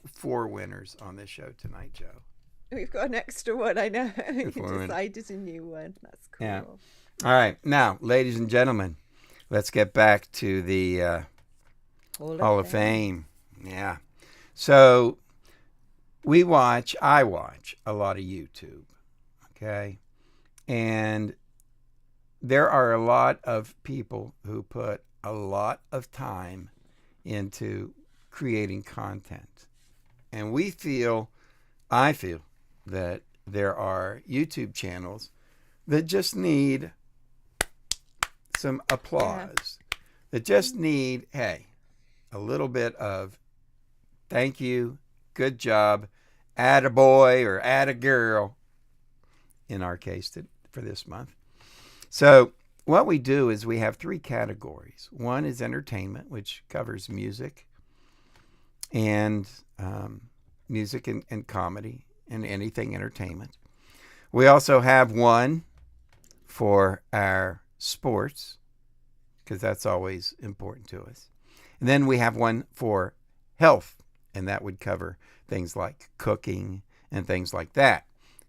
4 winners on this show tonight, Joe. We've got an extra one, I know. You one. decided a new one. That's cool. Yeah. All right. Now, ladies and gentlemen, let's get back to the Hall of Fame. Yeah. So I watch a lot of YouTube. Okay. And there are a lot of people who put a lot of time into creating content. And I feel that there are YouTube channels that just need some applause. That just need, hey, a little bit of thank you, good job, attaboy or attagirl, in our case for this month. So what we do is we have 3 categories. One is entertainment, which covers music and comedy and anything entertainment. We also have one for our sports, because that's always important to us. And then we have one for health, and that would cover things like cooking and things like that,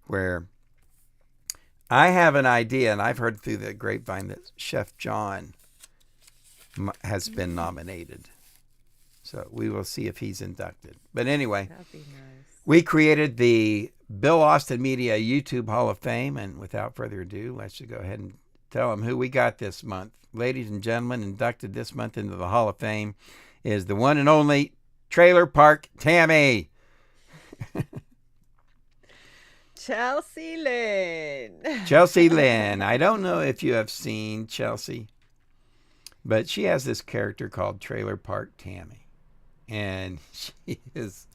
where I have an idea, and I've heard through the grapevine that Chef John has been nominated. So we will see if he's inducted. But anyway, That'd be nice. we created the Bill Austin Media YouTube Hall of Fame, and without further ado, let's just go ahead and tell them who we got this month. Ladies and gentlemen, inducted this month into the Hall of Fame is the one and only Trailer Park Tammy. Chelsea Lynn. Chelsea Lynn. I don't know if you have seen Chelsea, but she has this character called Trailer Park Tammy. And she is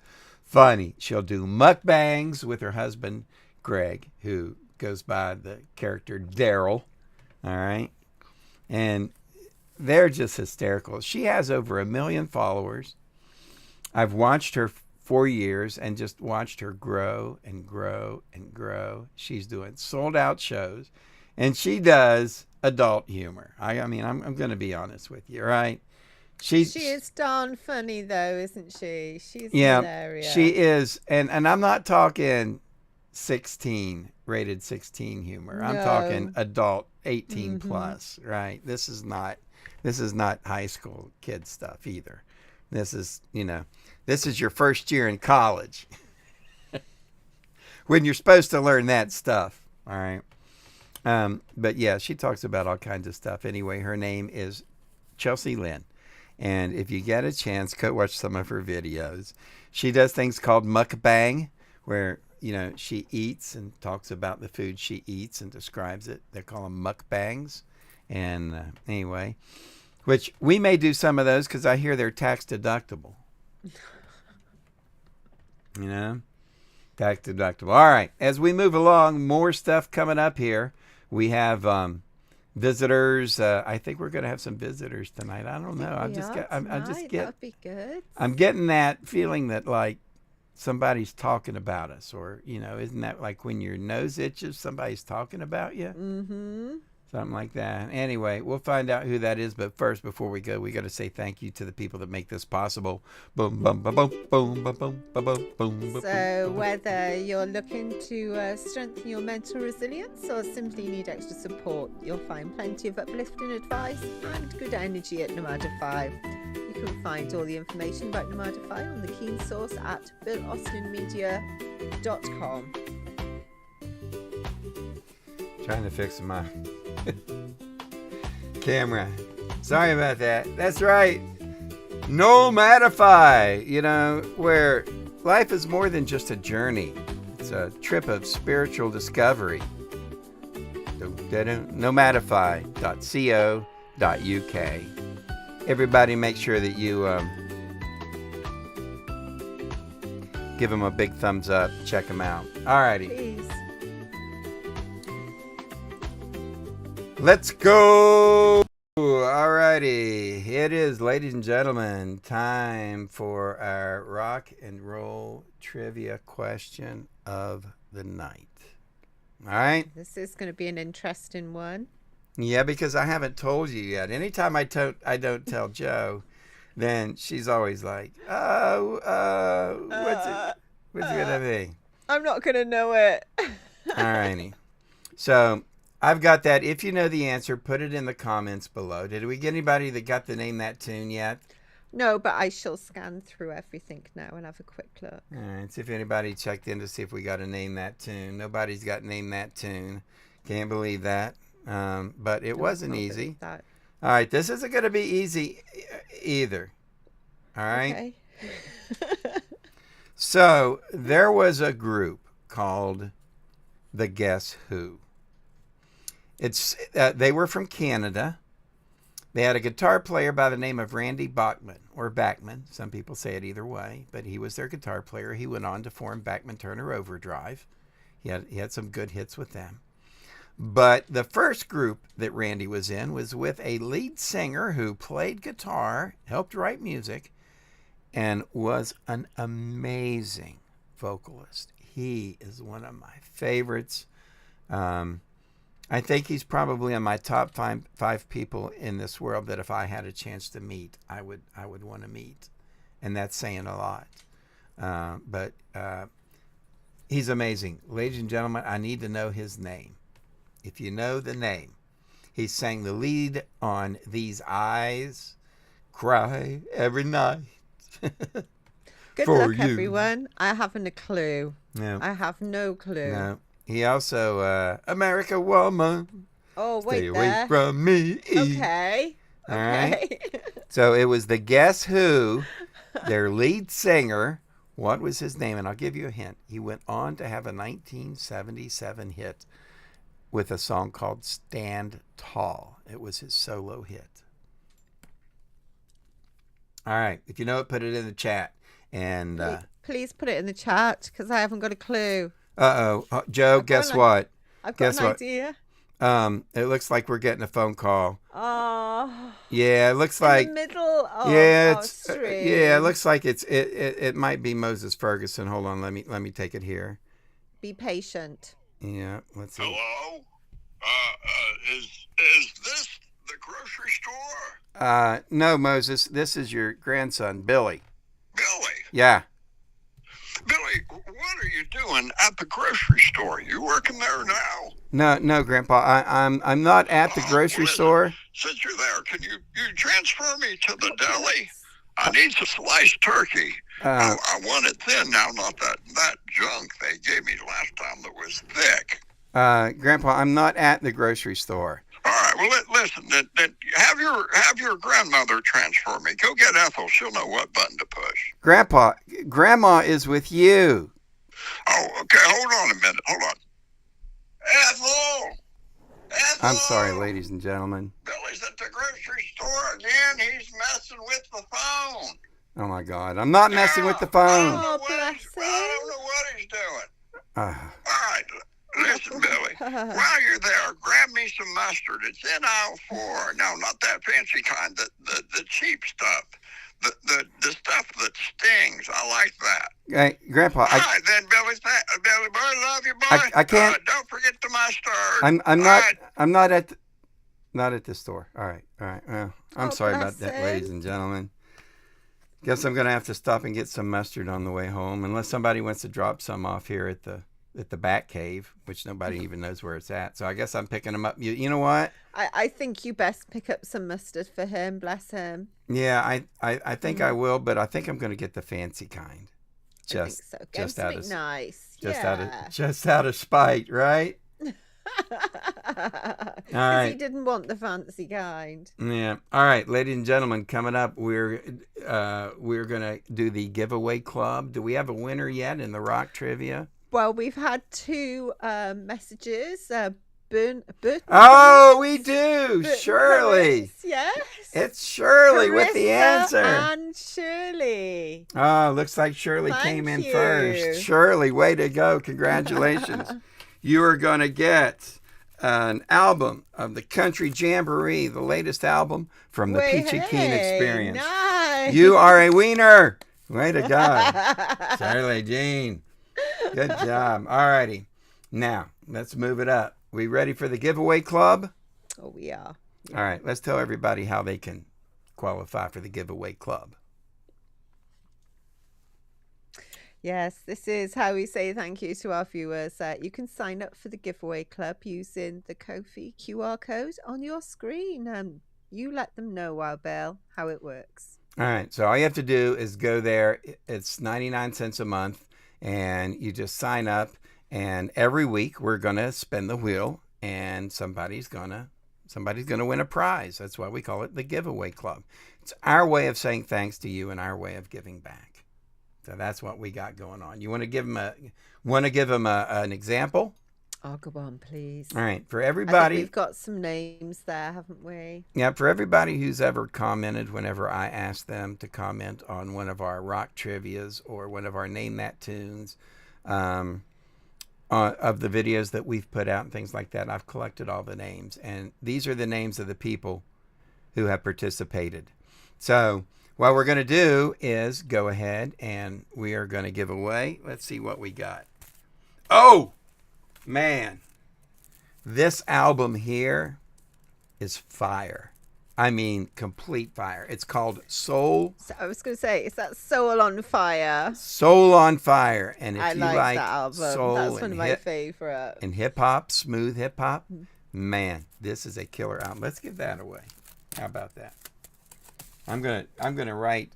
funny. She'll do mukbangs with her husband, Greg, who goes by the character Daryl. All right. And they're just hysterical. She has over 1 million followers. I've watched her 4 years and just watched her grow and grow and grow. She's doing sold out shows, and she does adult humor. I mean, I'm going to be honest with you, right? She is darn funny though, isn't she? She's yeah, hilarious. she is. And I'm not talking rated 16 humor. I'm No. talking adult 18 plus, right? This is not high school kid stuff either. This is your first year in college when you're supposed to learn that stuff. All right. But yeah, she talks about all kinds of stuff. Anyway, her name is Chelsea Lynn. And if you get a chance, go watch some of her videos. She does things called mukbang, where, she eats and talks about the food she eats and describes it. They call them mukbangs. And anyway, which we may do some of those because I hear they're tax deductible. Tax deductible. All right. As we move along, more stuff coming up here. We have visitors. I think we're going to have some visitors tonight. I don't know. That'd be good. I'm getting that feeling that, like, somebody's talking about us, or, isn't that like when your nose itches, somebody's talking about you? Mm-hmm. Something like that. Anyway, we'll find out who that is. But first, before we go, we got to say thank you to the people that make this possible. Boom, boom, boom, boom, boom, boom, boom, boom, boom. So whether you're looking to strengthen your mental resilience or simply need extra support, you'll find plenty of uplifting advice and good energy at Nomadify. You can find all the information about Nomadify on the Keen Source at BillAustinMedia.com. Trying to fix my camera. Sorry about that. That's right. Nomadify, where life is more than just a journey. It's a trip of spiritual discovery. Nomadify.co.uk. Everybody make sure that you give them a big thumbs up. Check them out. Alrighty. Please. Let's go. Alrighty. It is, ladies and gentlemen, time for our rock and roll trivia question of the night. All right. This is going to be an interesting one. Yeah, because I haven't told you yet. Anytime I don't tell Joe, then she's always like, what's it gonna be? I'm not going to know it. Alrighty. So I've got that. If you know the answer, put it in the comments below. Did we get anybody that got the Name That Tune yet? No, but I shall scan through everything now and have a quick look. All right. See if anybody checked in to see if we got a Name That Tune. Nobody's got Name That Tune. Can't believe that. But it wasn't easy. All right. This isn't going to be easy either. All right. Okay. So there was a group called the Guess Who. They were from Canada. They had a guitar player by the name of Randy Bachman, or Bachman. Some people say it either way, but he was their guitar player. He went on to form Bachman Turner Overdrive. He had some good hits with them. But the first group that Randy was in was with a lead singer who played guitar, helped write music, and was an amazing vocalist. He is one of my favorites. I think he's probably on my top five people in this world that if I had a chance to meet, I would want to meet. And that's saying a lot. But he's amazing. Ladies and gentlemen, I need to know his name. If you know the name, he sang the lead on These Eyes Cry Every Night. Good For luck, you. everyone. I haven't a clue. No. I have no clue. No. He also, America Woman, Oh, wait stay away there. from me. Okay. All Okay. So it was the Guess Who, their lead singer. What was his name? And I'll give you a hint. He went on to have a 1977 hit with a song called Stand Tall. It was his solo hit. All right. If you know it, put it in the chat. And Please put it in the chat because I haven't got a clue. Joe, guess what? I've got Guess an what? idea. It looks like we're getting a phone call. Oh. Yeah, it looks In like the middle. Oh, yeah, how it's strange. yeah, it looks like it might be Moses Ferguson. Hold on, let me take it here. Be patient. Yeah, let's see. Hello? Is this the grocery store? No, Moses, this is your grandson, Billy. Billy? Yeah. Billy, what are you doing at the grocery store? You working there now? No, Grandpa, I'm not at the grocery Listen, store. Since you're there, can you transfer me to the deli? I need some sliced turkey. I want it thin now, not that junk they gave me last time that was thick. Grandpa, I'm not at the grocery store. All right, well, listen, then have your grandmother transfer me. Go get Ethel. She'll know what button to push. Grandpa, Grandma is with you. Oh, okay, hold on a minute. Hold on. Ethel! I'm sorry, ladies and gentlemen. Billy's at the grocery store again. He's messing with the phone. Oh my God, I'm not messing with the phone. Oh, bless I him. don't know what he's doing. Uh, All right, listen, Billy. While you're there, grab me some mustard. It's in aisle 4. No, not that fancy kind. The cheap stuff. The stuff that stings. I like that. Hey, Grandpa, All right, then, Billy boy, love you, boy. I can't. Don't forget the mustard. I'm All not. right. I'm not at. Not at the store. All right. I'm Oh, sorry about bless that, him. ladies and gentlemen. Guess I'm gonna have to stop and get some mustard on the way home, unless somebody wants to drop some off here at the Bat Cave, which nobody even knows where it's at. So I guess I'm picking them up. You know what? I think you best pick up some mustard for him. Bless him. Yeah, I think I will, but I think I'm gonna get the fancy kind. I think so. Get him just out something of nice. just out of spite, right? Because right. he didn't want the fancy kind. Yeah. All right, ladies and gentlemen, coming up, we're gonna do the giveaway club. Do we have a winner yet in the rock trivia? Well, we've had two messages. Burton. Oh, we do. Burton Shirley. Harris, yes. It's Shirley with the Carissa answer. And Shirley. Oh, looks like Shirley Thank came in you. first. Shirley, way to go. Congratulations. You are going to get an album of the Country Jamboree, the latest album from the Peachy Keen Experience. Nice. You are a wiener. Way to go. Shirley Jean. Good job. All righty. Now, let's move it up. We ready for the giveaway club? Oh, we are. All right. Let's tell everybody how they can qualify for the giveaway club. Yes, this is how we say thank you to our viewers. You can sign up for the giveaway club using the Ko-fi QR code on your screen. You let them know, Wild Bill, how it works. All right. So all you have to do is go there. It's 99 cents a month, and you just sign up. And every week we're going to spin the wheel, and somebody's going to win a prize. That's why we call it the giveaway club. It's our way of saying thanks to you and our way of giving back. So that's what we got going on. You want to give them an example? Oh, go on, please. All right. For I think everybody, we've got some names there, haven't we? yeah, for everybody who's ever commented whenever I ask them to comment on one of our rock trivias or one of our Name That tunes, of the videos that we've put out and things like that, I've collected all the names. And these are the names of the people who have participated. So what we're going to do is go ahead and we are going to give away. Let's see what we got. Oh, man. This album here is fire. I mean, complete fire. It's called Soul. So I was going to say, is that Soul on Fire? Soul on Fire. And if I you like like that album. soul That's one and of my favorite. and hip hop, smooth hip hop, man, this is a killer album. Let's give that away. How about that? I'm gonna write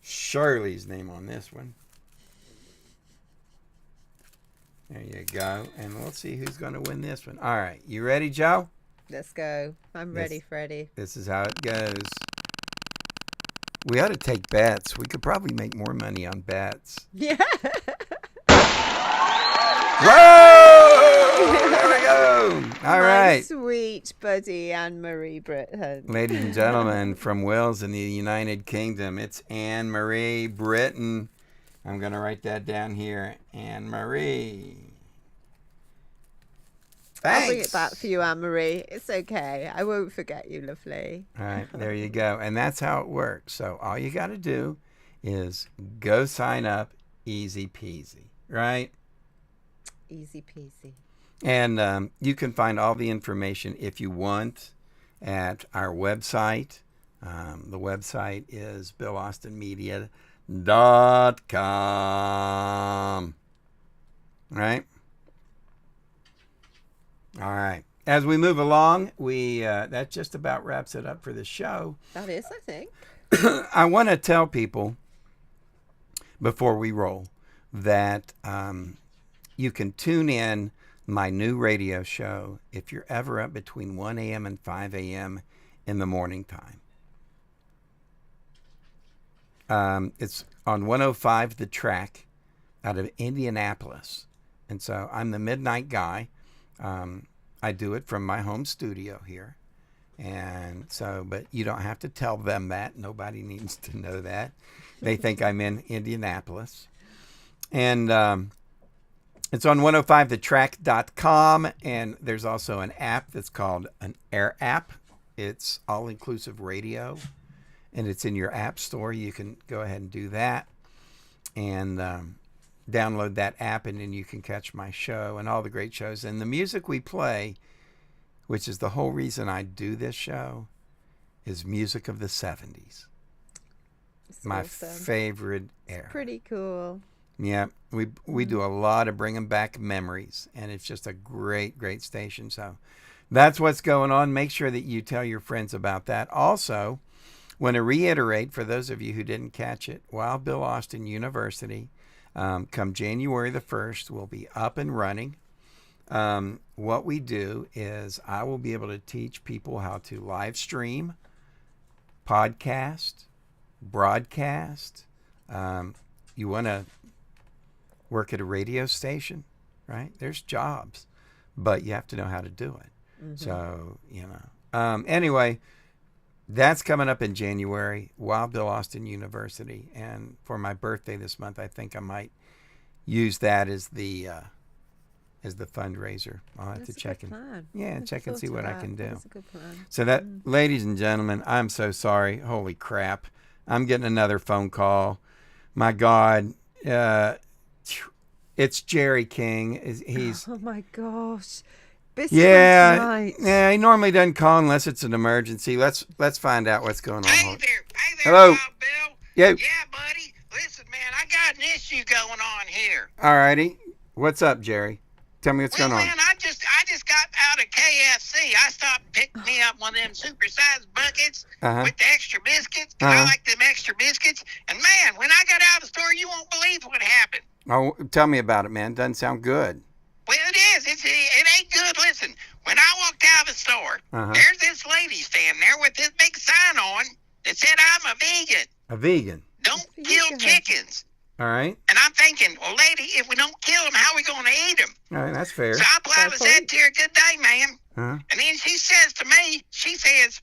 Shirley's name on this one. There you go. And we'll see who's gonna win this one. All right, you ready, Joe? Let's go. I'm ready, Freddie. This is how it goes. We ought to take bets. We could probably make more money on bets. Yeah. Whoa! There we go. All right. Sweet buddy Anne-Marie Britton. Ladies and gentlemen, from Wales in the United Kingdom, it's Anne-Marie Britton. I'm going to write that down here. Anne-Marie. Thanks. I'll bring it back for you, Anne-Marie. It's okay. I won't forget you, lovely. All right, there you go. And that's how it works. So all you got to do is go sign up, easy peasy, right? Easy peasy. And you can find all the information if you want at our website. The website is BillAustinMedia.com. Right? All right. As we move along, that just about wraps it up for the show. That is, I think. I want to tell people before we roll that you can tune in my new radio show if you're ever up between 1 a.m. and 5 a.m. in the morning time. It's on 105 The Track out of Indianapolis. And so I'm the midnight guy. I do it from my home studio here. And so, but you don't have to tell them that. Nobody needs to know that. They think I'm in Indianapolis. And it's on 105thetrack.com. And there's also an app that's called an Air app. It's all-inclusive radio. And it's in your app store. You can go ahead and do that. and download that app, and then you can catch my show and all the great shows. And the music we play, which is the whole reason I do this show, is music of the 70s. It's My awesome. favorite era. Pretty cool. Yeah, we do a lot of bringing back memories, and it's just a great, great station. So that's what's going on. Make sure that you tell your friends about that. Also, want to reiterate, for those of you who didn't catch it, Wild Bill Austin University, come January the 1st, will be up and running. What we do is I will be able to teach people how to live stream, podcast, broadcast. You want to work at a radio station, right? There's jobs, but you have to know how to do it. So, anyway, that's coming up in January, Wild Bill Austin University. And for my birthday this month, I think I might use that as the fundraiser. I'll have That's to check a good and plan. yeah, check and see what I can do. That's a good plan. So that, ladies and gentlemen, I'm so sorry. Holy crap. I'm getting another phone call. My God. It's Jerry King. He's Oh my gosh. Busy yeah, tonight. yeah. He normally doesn't call unless it's an emergency. Let's find out what's going on. Hey there, Hello. Wild Bill. Yeah. Yeah, buddy. Listen, man, I got an issue going on here. All righty. What's up, Jerry? Tell me what's Well, going on. man, I just got out of KFC. I stopped and picked me up one of them supersized buckets Uh-huh. with the extra biscuits, 'cause I like them extra biscuits. And man, when I got out of the store, you won't believe what happened. Oh, tell me about it, man. Doesn't sound good. Well, it is. It ain't good. Listen, when I walked out of the store, Uh-huh. there's this lady standing there with this big sign on that said, "I'm a vegan. A vegan. Don't kill Vegan. chickens." All right. And I'm thinking, well, lady, if we don't kill them, how are we going to eat them? All right. That's fair. So I politely Fair said point. to her, "Good day, ma'am." Uh-huh. And then she says to me, she says,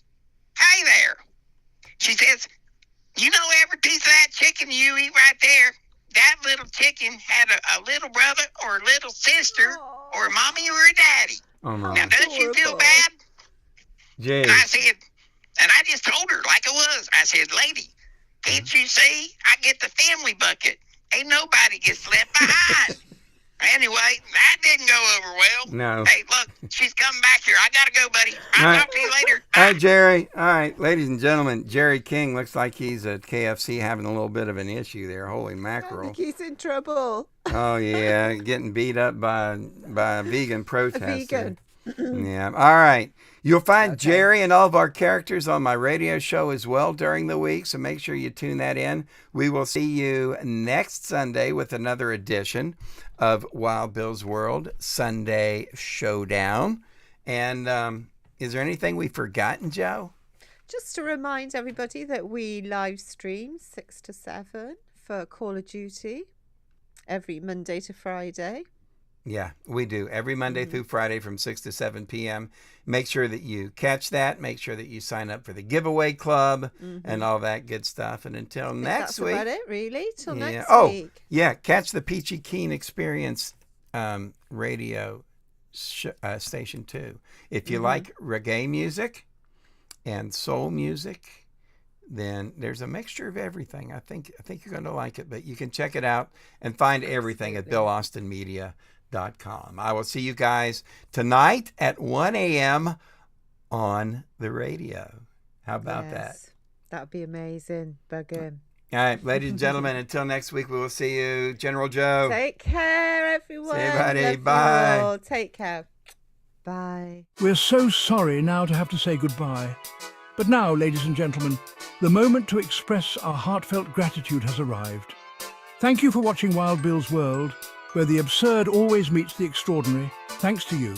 "Hey there." She says, "You know every piece of that chicken you eat right there, that little chicken had a little brother or a little sister or a mommy or a daddy. Oh, no. Now, doesn't you feel Adorable. bad?" Jay. And I said, and I just told her like it was. I said, "Lady, can't you see? I get the family bucket. Ain't nobody gets left behind." Anyway, that didn't go over well. No. Hey, look, she's coming back here. I gotta go, buddy. I'll All right. talk to you later. All right, Jerry. All right, ladies and gentlemen, Jerry King looks like he's at KFC having a little bit of an issue there. Holy I mackerel. think he's in trouble. Oh, yeah, getting beat up by a vegan protester. vegan. Yeah. All right. You'll find Jerry and all of our characters on my radio show as well during the week, so make sure you tune that in. We will see you next Sunday with another edition of Wild Bill's World Sunday Showdown. And is there anything we've forgotten, Joe? Just to remind everybody that we live stream 6 to 7 for Call of Duty every Monday to Friday. Yeah, we do. Every Monday through Friday from 6 to 7 p.m. Make sure that you catch that. Make sure that you sign up for the giveaway club and all that good stuff. And until next That's week. about it, really. Till Yeah. next Oh, week. yeah. Catch the Peachy Keen Experience radio station too. If you like reggae music and soul music, then there's a mixture of everything. I think you're going to like it, but you can check it out and find everything at BillAustinMedia.com. I will see you guys tonight at 1 a.m. on the radio. How about that? That would be amazing. Bugger. All right, ladies and gentlemen, until next week, we will see you. General Joe. Take care, everyone. See you, buddy. Love you Bye. all. Take care. Bye. We're so sorry now to have to say goodbye. But now, ladies and gentlemen, the moment to express our heartfelt gratitude has arrived. Thank you for watching Wild Bill's World, where the absurd always meets the extraordinary. Thanks to you,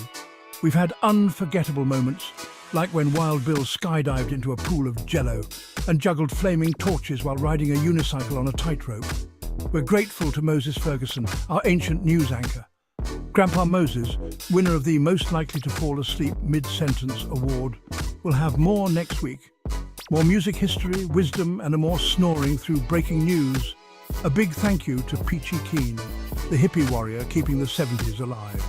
we've had unforgettable moments, like when Wild Bill skydived into a pool of jello and juggled flaming torches while riding a unicycle on a tightrope. We're grateful to Moses Ferguson, our ancient news anchor. Grandpa Moses, winner of the Most Likely to Fall Asleep Mid-Sentence Award, will have more next week. More music history, wisdom, and a more snoring through breaking news. A big thank you to Peachy Keen, the hippie warrior keeping the 70s alive.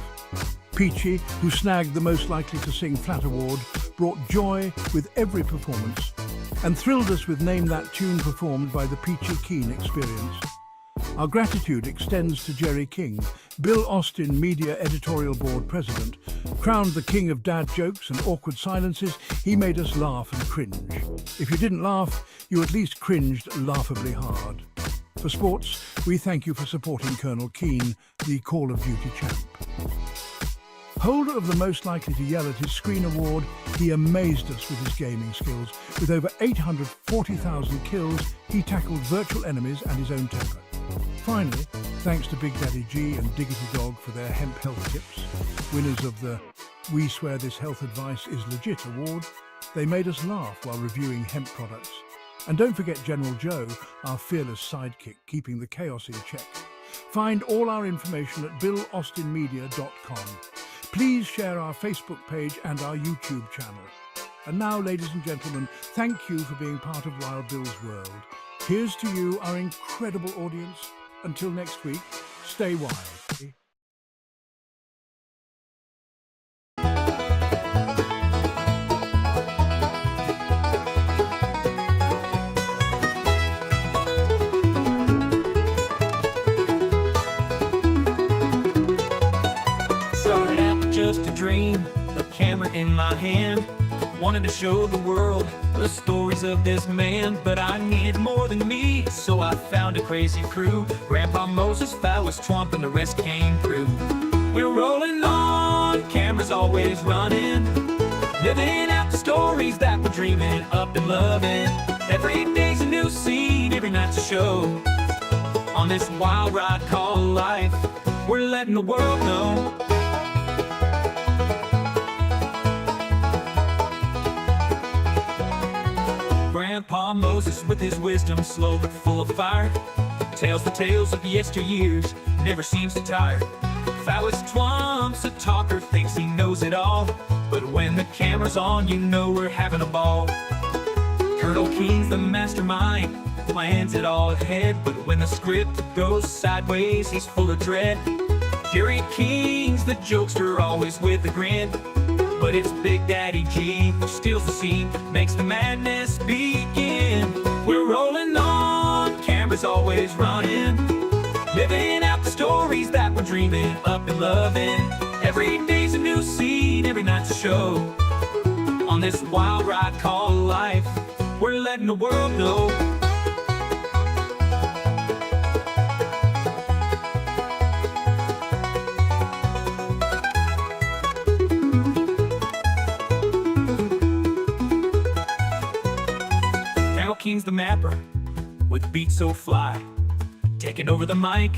Peachy, who snagged the Most Likely to Sing Flat Award, brought joy with every performance and thrilled us with Name That Tune performed by the Peachy Keen Experience. Our gratitude extends to Jerry King, Bill Austin Media Editorial Board President. Crowned the king of dad jokes and awkward silences, he made us laugh and cringe. If you didn't laugh, you at least cringed laughably hard. For sports, we thank you for supporting Colonel Keane, the Call of Duty champ. Holder of the Most Likely to Yell at His Screen award, he amazed us with his gaming skills. With over 840,000 kills, he tackled virtual enemies and his own temper. Finally, thanks to Big Daddy G and Diggity Dog for their hemp health tips, winners of the We Swear This Health Advice is Legit award, they made us laugh while reviewing hemp products. And don't forget General Joe, our fearless sidekick, keeping the chaos in check. Find all our information at BillAustinMedia.com. Please share our Facebook page and our YouTube channel. And now, ladies and gentlemen, thank you for being part of Wild Bill's world. Here's to you, our incredible audience. Until next week, stay wild. Started out just a dream, a camera in my hand. Wanted to show the world the stories of this man, but I needed more than me, so I found a crazy crew. Grandpa Moses, Phyllis Twump, and the rest came through. We're rolling on, cameras always running, living out the stories that we're dreaming up and loving. Every day's a new scene, every night's a show. On this wild ride called life, we're letting the world know. Grandpa Moses with his wisdom, slow but full of fire, tells the tales of yesteryears, never seems to tire. Phyllis Twomp's a talker, thinks he knows it all, but when the camera's on, you know we're having a ball. Colonel Keen's the mastermind, plans it all ahead, but when the script goes sideways, he's full of dread. Jerry King's the jokester, always with a grin, but it's Big Daddy G who steals the scene, makes the madness begin. We're rolling on, cameras always running, living out the stories that we're dreaming up and loving. Every day's a new scene, every night's a show. On this wild ride called life, we're letting the world know. King's the mapper, with beats so fly, taking over the mic,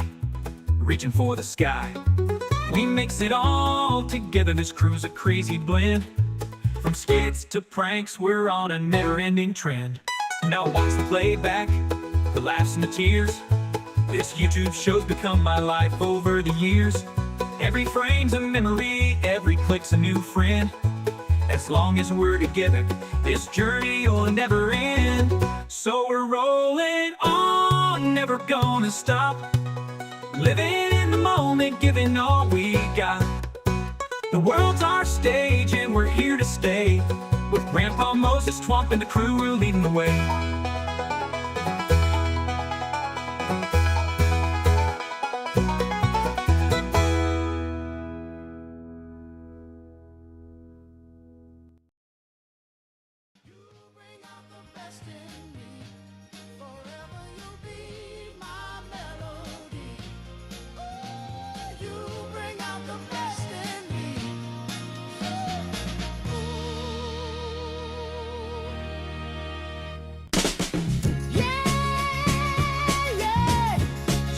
reaching for the sky. We mix it all together, this crew's a crazy blend. From skits to pranks, we're on a never-ending trend. Now watch the playback, the laughs and the tears. This YouTube show's become my life over the years. Every frame's a memory, every click's a new friend. As long as we're together, this journey will never end. So we're rolling on, never gonna stop, living in the moment, giving all we got. The world's our stage and we're here to stay, with Grandpa Moses, Twump, and the crew, we're leading the way.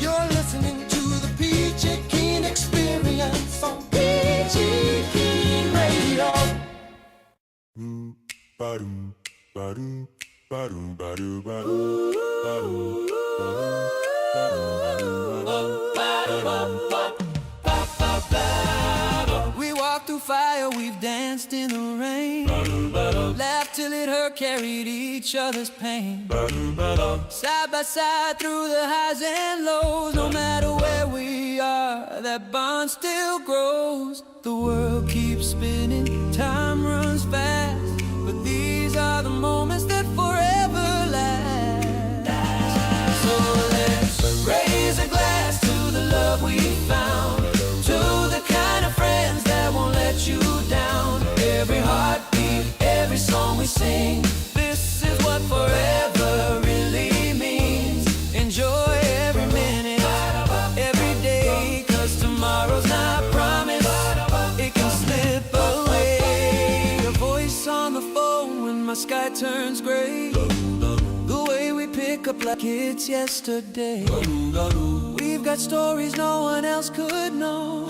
You're listening to the Peachy Keen Experience on Peachy Keen Radio. We walked through fire, we've danced in the rain, laughed till it hurt, carried each other's pain. Side by side through the highs and lows, no matter where we are, that bond still grows. The world keeps spinning, time runs fast, but these are the moments that forever last. So let's raise a glass wake up like it's yesterday. We've got stories no one else could know,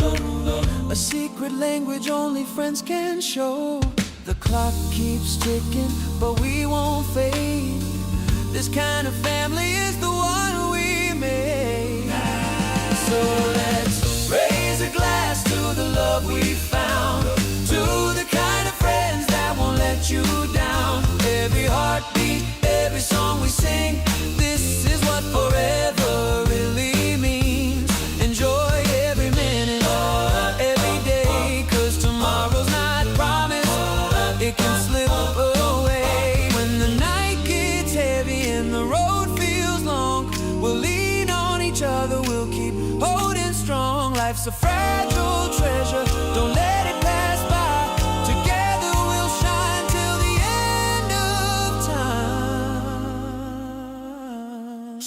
a secret language only friends can show. The clock keeps ticking, but we won't fade. This kind of family is the one we made. So let's raise a glass to the love we found, to the kind of friends that won't let you down. Every heartbeat, every song we sing, this is what forever really means. Enjoy every minute, every day, 'cause tomorrow's not promised, it can slip away. When the night gets heavy and the road feels long, we'll lean on each other, we'll keep holding strong. Life's a fragile treasure, don't let it pass by. Together we'll shine till the end of time.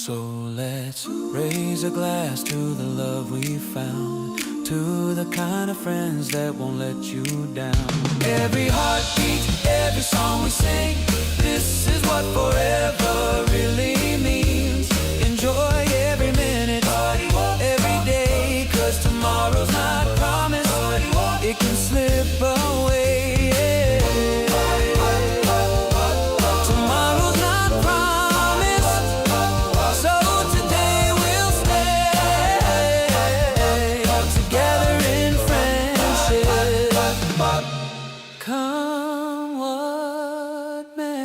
So let's raise a glass to the love we found, to the kind of friends that won't let you down. Every heartbeat, every song we sing, this is what forever really means. Enjoy every minute, every day, 'cause tomorrow's not promised, it can slip away. Tomorrow's not promised, so today we'll stay together in friendship. Come what may.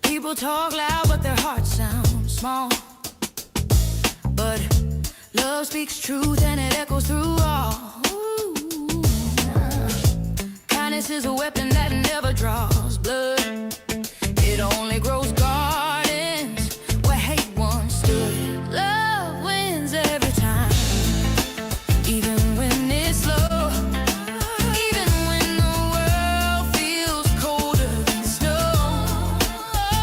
People talk loud, but their hearts sound small. But love speaks truth and it echoes through all. Ooh. Kindness is a weapon that never draws blood. It only grows gardens where hate once stood. Love wins every time, even when it's slow. Even when the world feels colder than snow.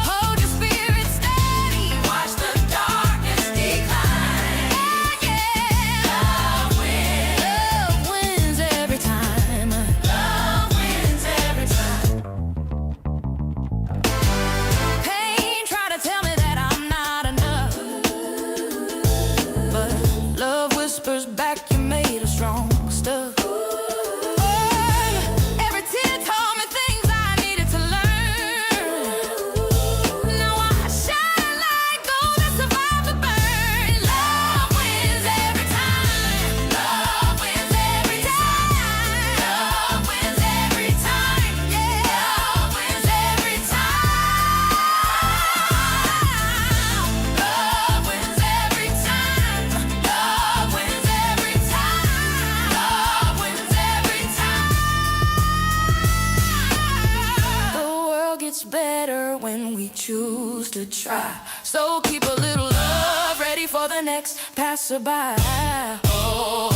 Hold your spirit steady, watch the darkness decline. Yeah, love wins every time. Love wins every time. Pain try to tell me that I'm not enough, but love whispers back, you made of strong stuff. Every tear taught me things I needed to learn. Now I shine like gold that survived the burn. Love wins every time. Love wins every time. Love wins every time. Yeah, love wins every time. Love wins every time. Love wins every time. Love wins every time. The world gets better when we choose to try. So keep a little love ready for the next passerby. Oh,